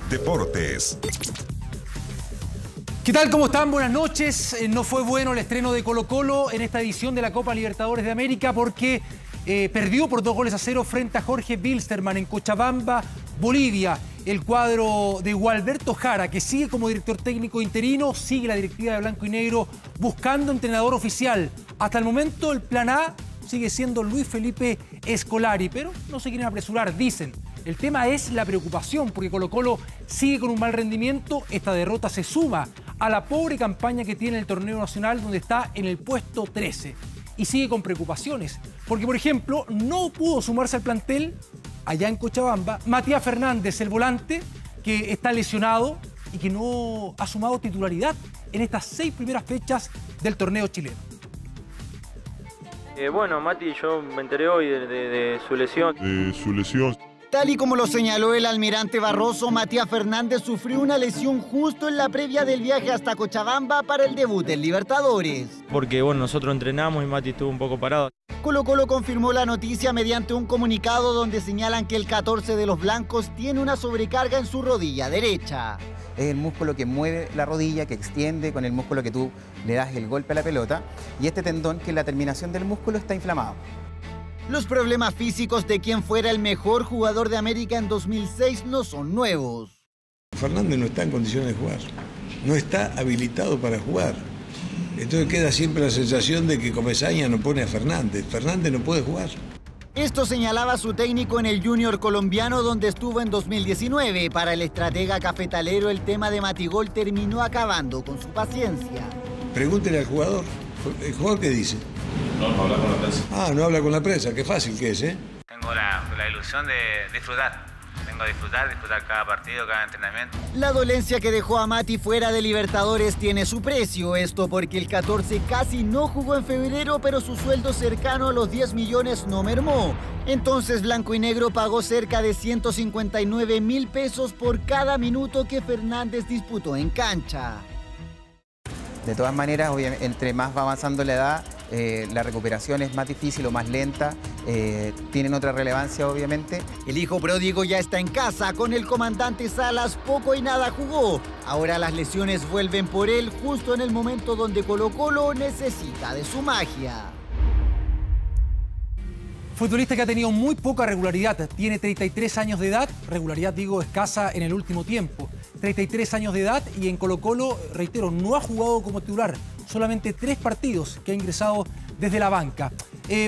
Speaker 11: Deportes.
Speaker 3: ¿Qué tal? ¿Cómo están? Buenas noches. No fue bueno el estreno de Colo-Colo en esta edición de la Copa Libertadores de América porque perdió por 2-0 frente a Jorge Wilstermann en Cochabamba, Bolivia. El cuadro de Gualberto Jara, que sigue como director técnico interino, sigue la directiva de blanco y negro buscando entrenador oficial. Hasta el momento el plan A sigue siendo Luis Felipe Scolari, pero no se quieren apresurar, dicen. El tema es la preocupación, porque Colo-Colo sigue con un mal rendimiento. Esta derrota se suma a la pobre campaña que tiene el torneo nacional, donde está en el puesto 13. Y sigue con preocupaciones, porque por ejemplo no pudo sumarse al plantel allá en Cochabamba Matías Fernández, el volante, que está lesionado y que no ha sumado titularidad en estas 6 primeras fechas del torneo chileno.
Speaker 18: Bueno, Mati, yo me enteré hoy de su lesión.
Speaker 1: Tal y como lo señaló el almirante Barroso, Matías Fernández sufrió una lesión justo en la previa del viaje hasta Cochabamba para el debut en Libertadores.
Speaker 9: Porque bueno, nosotros entrenamos y Mati estuvo un poco parado.
Speaker 1: Colo-Colo confirmó la noticia mediante un comunicado donde señalan que el 14 de los blancos tiene una sobrecarga en su rodilla derecha.
Speaker 10: Es el músculo que mueve la rodilla, que extiende con el músculo que tú le das el golpe a la pelota, y este tendón, que es la terminación del músculo, está inflamado.
Speaker 1: Los problemas físicos de quien fuera el mejor jugador de América en 2006 no son nuevos.
Speaker 11: Fernández no está en condiciones de jugar, no está habilitado para jugar. Entonces queda siempre la sensación de que Comesaña no pone a Fernández. Fernández no puede jugar.
Speaker 1: Esto señalaba su técnico en el Junior colombiano, donde estuvo en 2019. Para el estratega cafetalero, el tema de Matigol terminó acabando con su paciencia.
Speaker 11: Pregúntele al jugador. ¿El jugador qué dice?
Speaker 18: No habla con la prensa.
Speaker 11: Ah, no habla con la prensa. Qué fácil que es, ¿eh?
Speaker 18: Tengo la ilusión de disfrutar. Vengo a disfrutar cada partido, cada entrenamiento.
Speaker 1: La dolencia que dejó a Mati fuera de Libertadores tiene su precio. Esto porque el 14 casi no jugó en febrero, pero su sueldo cercano a los 10 millones no mermó. Entonces Blanco y Negro pagó cerca de 159.000 pesos por cada minuto que Fernández disputó en cancha.
Speaker 10: De todas maneras, obviamente, entre más va avanzando la edad, la recuperación es más difícil o más lenta, tienen otra relevancia, obviamente.
Speaker 1: El hijo pródigo ya está en casa. Con el comandante Salas poco y nada jugó. Ahora las lesiones vuelven por él justo en el momento donde Colo-Colo necesita de su magia.
Speaker 23: Futbolista que ha tenido muy poca regularidad, tiene 33 años de edad, regularidad digo escasa en el último tiempo. 33 años de edad y en Colo-Colo, reitero, no ha jugado como titular, solamente 3 partidos que ha ingresado desde la banca.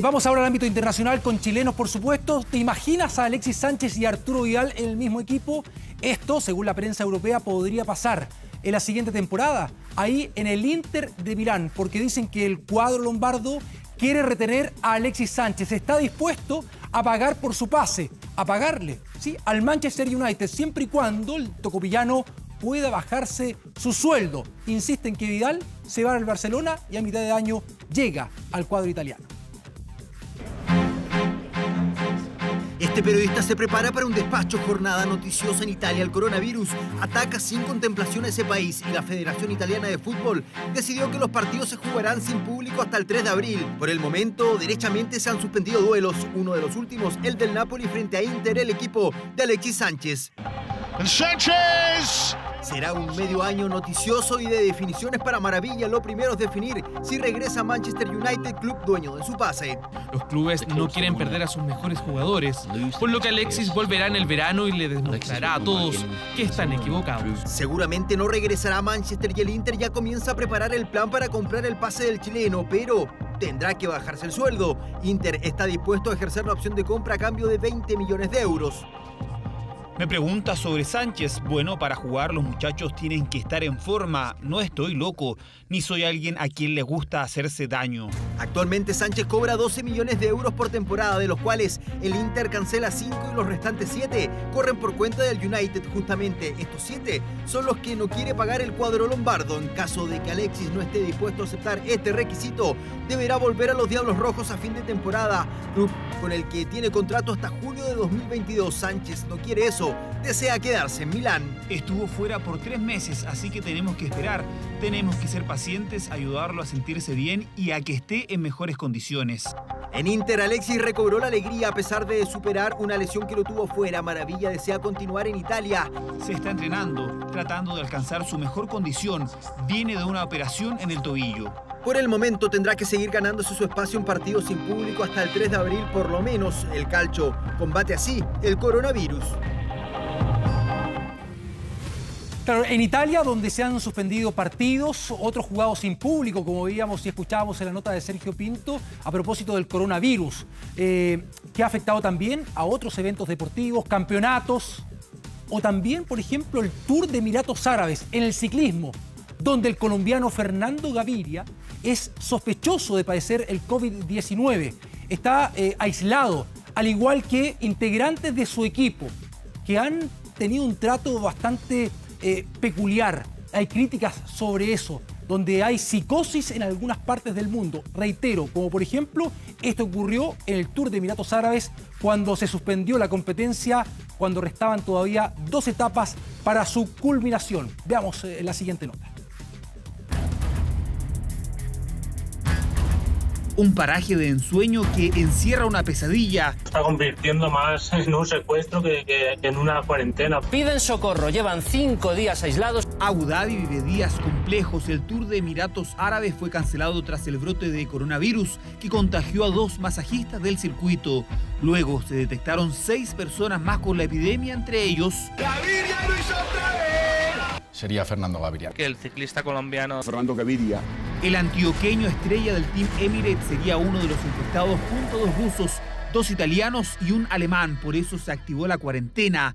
Speaker 23: Vamos ahora al ámbito internacional con chilenos, por supuesto. ¿Te imaginas a Alexis Sánchez y Arturo Vidal en el mismo equipo? Esto, según la prensa europea, podría pasar en la siguiente temporada, ahí en el Inter de Milán, porque dicen que el cuadro lombardo quiere retener a Alexis Sánchez, está dispuesto a pagar por su pase, a pagarle, ¿sí?, al Manchester United, siempre y cuando el tocopillano pueda bajarse su sueldo. Insisten que Vidal se va al Barcelona y a mitad de año llega al cuadro italiano.
Speaker 26: Este periodista se prepara para un despacho. Jornada noticiosa en Italia. El coronavirus ataca sin contemplación a ese país y la Federación Italiana de Fútbol decidió que los partidos se jugarán sin público hasta el 3 de abril. Por el momento, derechamente se han suspendido duelos. Uno de los últimos, el del Napoli frente a Inter, el equipo de Alexis Sánchez. ¡Sánchez! Será un medio año noticioso y de definiciones para Maravilla. Lo primero es definir si regresa Manchester United, club dueño de su pase.
Speaker 27: Los clubes no quieren perder a sus mejores jugadores, por lo que Alexis volverá en el verano y le demostrará a todos que están equivocados.
Speaker 26: Seguramente no regresará a Manchester y el Inter ya comienza a preparar el plan para comprar el pase del chileno, pero tendrá que bajarse el sueldo. Inter está dispuesto a ejercer la opción de compra a cambio de 20 millones de euros.
Speaker 28: Me pregunta sobre Sánchez. Bueno, para jugar los muchachos tienen que estar en forma. No estoy loco, ni soy alguien a quien le gusta hacerse daño.
Speaker 26: Actualmente Sánchez cobra 12 millones de euros por temporada, de los cuales el Inter cancela 5 y los restantes 7 corren por cuenta del United. Justamente estos 7 son los que no quiere pagar el cuadro lombardo. En caso de que Alexis no esté dispuesto a aceptar este requisito, deberá volver a los Diablos Rojos a fin de temporada, club con el que tiene contrato hasta julio de 2022. Sánchez no quiere eso, desea quedarse en Milán.
Speaker 28: Estuvo fuera por 3 meses, así que tenemos que esperar. Tenemos que ser pacientes, ayudarlo a sentirse bien y a que esté en mejores condiciones.
Speaker 26: En Inter, Alexis recobró la alegría a pesar de superar una lesión que lo tuvo fuera. Maravilla desea continuar en Italia.
Speaker 28: Se está entrenando, tratando de alcanzar su mejor condición. Viene de una operación en el tobillo.
Speaker 26: Por el momento tendrá que seguir ganándose su espacio en partidos sin público hasta el 3 de abril por lo menos. El Calcio combate así el coronavirus.
Speaker 23: Claro, en Italia, donde se han suspendido partidos, otros jugados sin público, como veíamos y escuchábamos en la nota de Sergio Pinto, a propósito del coronavirus, que ha afectado también a otros eventos deportivos, campeonatos, o también, por ejemplo, el Tour de Emiratos Árabes en el ciclismo, donde el colombiano Fernando Gaviria es sospechoso de padecer el COVID-19. Está aislado, al igual que integrantes de su equipo, que han tenido un trato bastante peculiar. Hay críticas sobre eso. donde hay psicosis en algunas partes del mundo. Reitero, como por ejemplo, esto ocurrió en el Tour de Emiratos Árabes cuando se suspendió la competencia, cuando restaban todavía 2 etapas para su culminación. Veamos la siguiente nota.
Speaker 28: Un paraje de ensueño que encierra una pesadilla.
Speaker 7: Está convirtiendo más en un secuestro que en una cuarentena.
Speaker 8: Piden socorro, llevan 5 días aislados.
Speaker 28: Abu Dhabi vive días complejos. El Tour de Emiratos Árabes fue cancelado tras el brote de coronavirus que contagió a 2 masajistas del circuito. Luego se detectaron 6 personas más con la epidemia, entre ellos
Speaker 12: ¡Gaviria lo hizo otra vez!
Speaker 13: Sería Fernando Gaviria.
Speaker 12: Que el ciclista colombiano
Speaker 13: Fernando Gaviria.
Speaker 28: El antioqueño estrella del Team Emirates sería uno de los infectados junto a 2 rusos, 2 italianos y un alemán. Por eso se activó la cuarentena.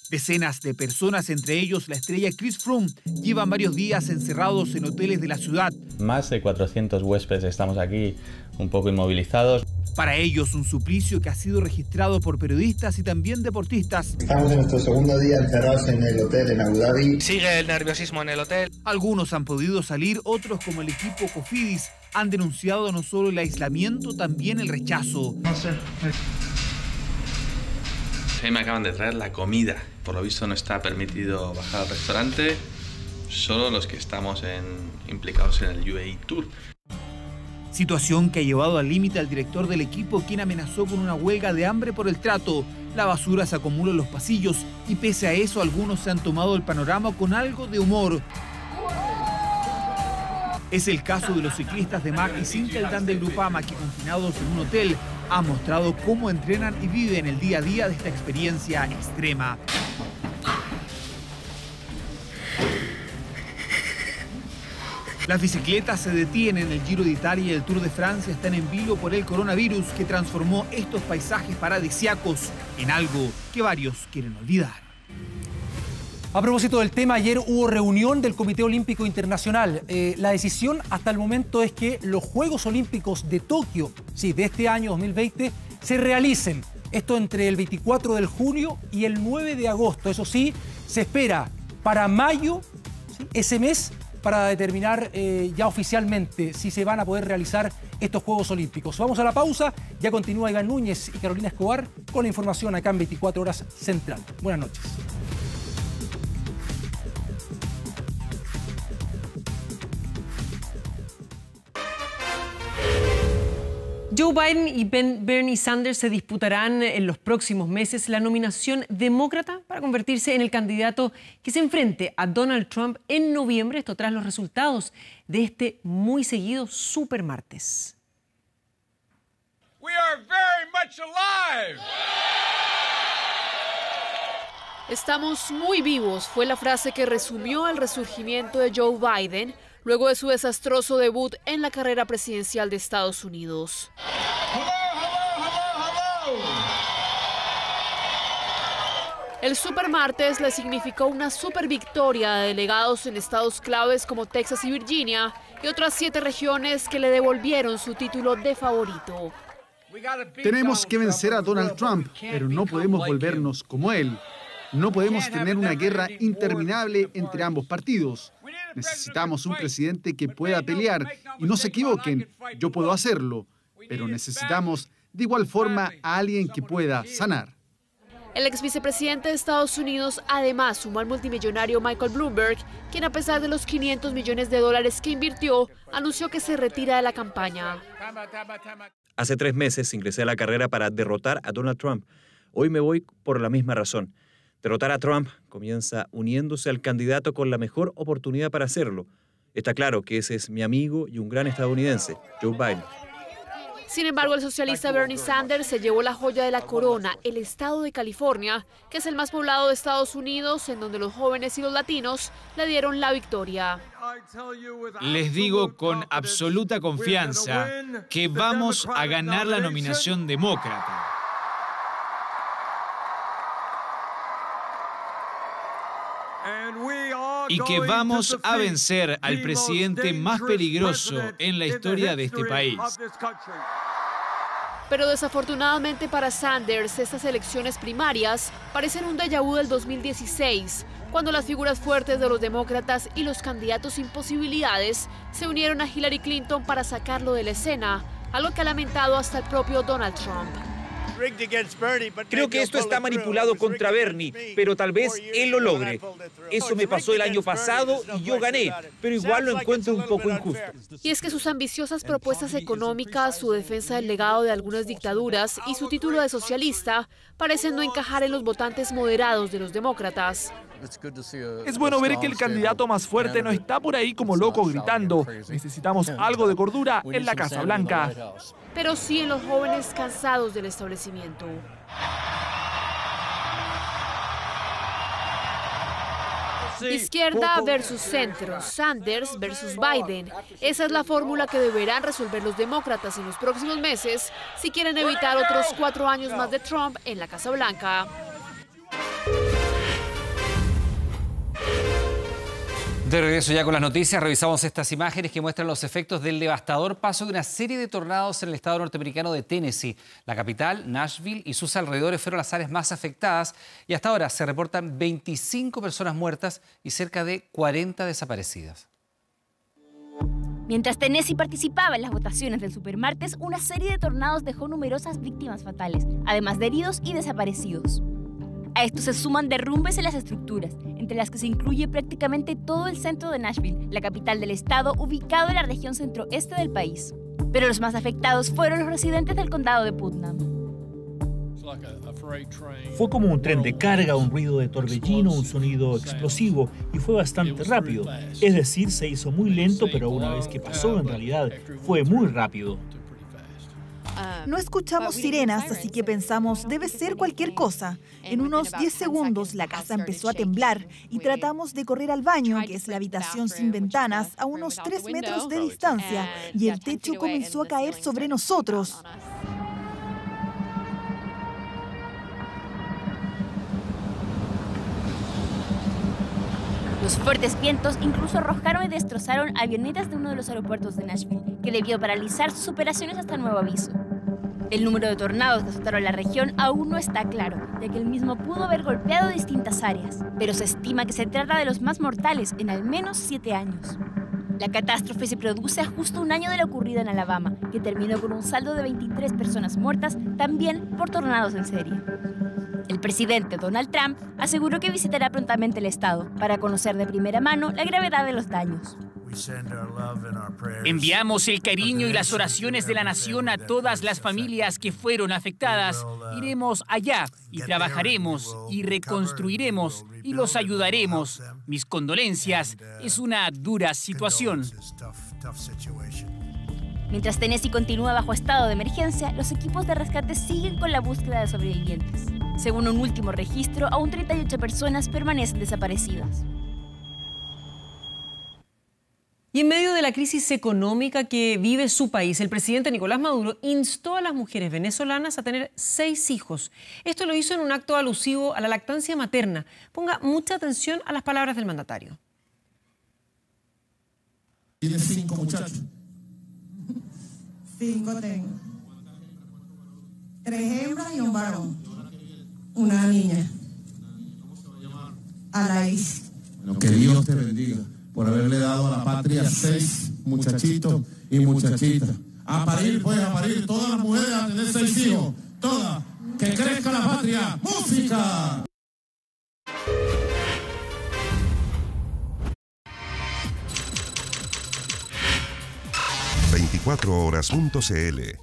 Speaker 28: Decenas de personas, entre ellos la estrella Chris Froome, llevan varios días encerrados en hoteles de la ciudad.
Speaker 14: Más de 400 huéspedes estamos aquí, un poco inmovilizados.
Speaker 28: Para ellos, un suplicio que ha sido registrado por periodistas y también deportistas.
Speaker 15: Estamos en nuestro segundo día encerrados en el hotel en Abu Dhabi.
Speaker 12: Sigue el nerviosismo en el hotel.
Speaker 28: Algunos han podido salir, otros, como el equipo Cofidis, han denunciado no solo el aislamiento, también el rechazo.
Speaker 12: No sé.
Speaker 13: Sí, me acaban de traer la comida. Por lo visto no está permitido bajar al restaurante, solo los que estamos implicados en el UAE Tour.
Speaker 28: Situación que ha llevado al límite al director del equipo, quien amenazó con una huelga de hambre por el trato. La basura se acumula en los pasillos y pese a eso algunos se han tomado el panorama con algo de humor. Es el caso de los ciclistas de MAC y Sinkeldam de Grupama, que confinados en un hotel han mostrado cómo entrenan y viven el día a día de esta experiencia extrema. Las bicicletas se detienen, el Giro de Italia y el Tour de Francia están en vilo por el coronavirus que transformó estos paisajes paradisíacos en algo que varios quieren olvidar.
Speaker 23: A propósito del tema, ayer hubo reunión del Comité Olímpico Internacional. La decisión hasta el momento es que los Juegos Olímpicos de Tokio, sí, de este año 2020, se realicen. Esto entre el 24 de junio y el 9 de agosto. Eso sí, se espera para mayo, ¿sí?, ese mes, para determinar ya oficialmente si se van a poder realizar estos Juegos Olímpicos. Vamos a la pausa, ya continúa Iván Núñez y Carolina Escobar con la información acá en 24 Horas Central. Buenas noches.
Speaker 4: Joe Biden y Bernie Sanders se disputarán en los próximos meses la nominación demócrata para convertirse en el candidato que se enfrente a Donald Trump en noviembre, esto tras los resultados de este muy seguido supermartes.
Speaker 12: We are very much alive.
Speaker 16: Estamos muy vivos, fue la frase que resumió el resurgimiento de Joe Biden luego de su desastroso debut en la carrera presidencial de Estados Unidos. El supermartes le significó una supervictoria de delegados en estados claves como Texas y Virginia y otras 7 regiones que le devolvieron su título de favorito.
Speaker 17: Tenemos que vencer a Donald Trump, pero no podemos volvernos como él. No podemos tener una guerra interminable entre ambos partidos. Necesitamos un presidente que pueda pelear y no se equivoquen, yo puedo hacerlo, pero necesitamos de igual forma a alguien que pueda sanar.
Speaker 16: El ex vicepresidente de Estados Unidos además sumó al multimillonario Michael Bloomberg, quien a pesar de los $500 millones que invirtió, anunció que se retira de la campaña.
Speaker 19: Hace 3 meses ingresé a la carrera para derrotar a Donald Trump. Hoy me voy por la misma razón. Derrotar a Trump comienza uniéndose al candidato con la mejor oportunidad para hacerlo. Está claro que ese es mi amigo y un gran estadounidense, Joe Biden.
Speaker 16: Sin embargo, el socialista Bernie Sanders se llevó la joya de la corona, el estado de California, que es el más poblado de Estados Unidos, en donde los jóvenes y los latinos le dieron la victoria.
Speaker 28: Les digo con absoluta confianza que vamos a ganar la nominación demócrata. Y que vamos a vencer al presidente más peligroso en la historia de este país.
Speaker 16: Pero desafortunadamente para Sanders, estas elecciones primarias parecen un déjà vu del 2016, cuando las figuras fuertes de los demócratas y los candidatos sin posibilidades se unieron a Hillary Clinton para sacarlo de la escena, algo que ha lamentado hasta el propio Donald Trump.
Speaker 28: Creo que esto está manipulado contra Bernie, pero tal vez él lo logre. Eso me pasó el año pasado y yo gané, pero igual lo encuentro un poco injusto.
Speaker 16: Y es que sus ambiciosas propuestas económicas, su defensa del legado de algunas dictaduras y su título de socialista parecen no encajar en los votantes moderados de los demócratas.
Speaker 28: Es bueno ver que el candidato más fuerte no está por ahí como loco gritando. Necesitamos algo de cordura en la Casa Blanca.
Speaker 16: Pero sí en los jóvenes cansados del establecimiento. Izquierda versus centro, Sanders versus Biden. Esa es la fórmula que deberán resolver los demócratas en los próximos meses si quieren evitar otros 4 años más de Trump en la Casa Blanca.
Speaker 3: De regreso ya con las noticias, revisamos estas imágenes que muestran los efectos del devastador paso de una serie de tornados en el estado norteamericano de Tennessee. La capital, Nashville, y sus alrededores fueron las áreas más afectadas y hasta ahora se reportan 25 personas muertas y cerca de 40 desaparecidas.
Speaker 2: Mientras Tennessee participaba en las votaciones del supermartes, una serie de tornados dejó numerosas víctimas fatales, además de heridos y desaparecidos. A esto se suman derrumbes en las estructuras, entre las que se incluye prácticamente todo el centro de Nashville, la capital del estado, ubicado en la región centroeste del país. Pero los más afectados fueron los residentes del condado de Putnam.
Speaker 28: Fue como un tren de carga, un ruido de torbellino, un sonido explosivo, y fue bastante rápido. Es decir, se hizo muy lento, pero una vez que pasó, en realidad, fue muy rápido.
Speaker 5: No escuchamos sirenas, así que pensamos, debe ser cualquier cosa. En unos 10 segundos la casa empezó a temblar y tratamos de correr al baño, que es la habitación sin ventanas, a unos 3 metros de distancia, y el techo comenzó a caer sobre nosotros.
Speaker 2: Los fuertes vientos incluso arrojaron y destrozaron avionetas de uno de los aeropuertos de Nashville, que debió paralizar sus operaciones hasta nuevo aviso. El número de tornados que azotaron la región aún no está claro, ya que el mismo pudo haber golpeado distintas áreas, pero se estima que se trata de los más mortales en al menos 7 años. La catástrofe se produce a justo un año de la ocurrida en Alabama, que terminó con un saldo de 23 personas muertas, también por tornados en serie. El presidente Donald Trump aseguró que visitará prontamente el estado para conocer de primera mano la gravedad de los daños.
Speaker 6: Enviamos el cariño y las oraciones de la nación a todas las familias que fueron afectadas. Iremos allá y trabajaremos y reconstruiremos y los ayudaremos. Mis condolencias, es una dura situación.
Speaker 2: Mientras Tennessee continúa bajo estado de emergencia, los equipos de rescate siguen con la búsqueda de sobrevivientes. Según un último registro, aún 38 personas permanecen desaparecidas.
Speaker 4: Y en medio de la crisis económica que vive su país, el presidente Nicolás Maduro instó a las mujeres venezolanas a tener 6 hijos. Esto lo hizo en un acto alusivo a la lactancia materna. Ponga mucha atención a las palabras del mandatario.
Speaker 20: ¿Tienes 5 muchachos?
Speaker 21: 5 tengo. 3 hembras y un varón. Una niña. Alaís.
Speaker 20: Bueno, que Dios te bendiga por haberle dado a la patria 6 muchachitos y muchachitas. A parir, pues, a parir. Todas las mujeres a tener 6 hijos. Todas. Que crezca la patria. ¡Música!
Speaker 22: ...24horas.cl.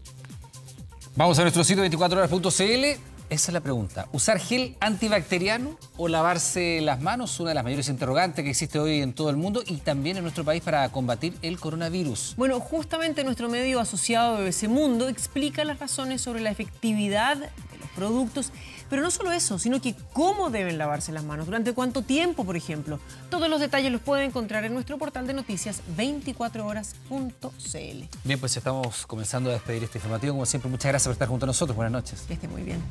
Speaker 3: Vamos a nuestro sitio 24horas.cl. Esa es la pregunta. ¿Usar gel antibacteriano o lavarse las manos? Una de las mayores interrogantes que existe hoy en todo el mundo y también en nuestro país para combatir el coronavirus.
Speaker 4: Bueno, justamente nuestro medio asociado BBC Mundo explica las razones sobre la efectividad de los productos. Pero no solo eso, sino que cómo deben lavarse las manos, durante cuánto tiempo, por ejemplo. Todos los detalles los pueden encontrar en nuestro portal de noticias 24horas.cl.
Speaker 3: Bien, pues estamos comenzando a despedir este informativo. Como siempre, muchas gracias por estar junto a nosotros. Buenas noches.
Speaker 4: Que esté muy bien.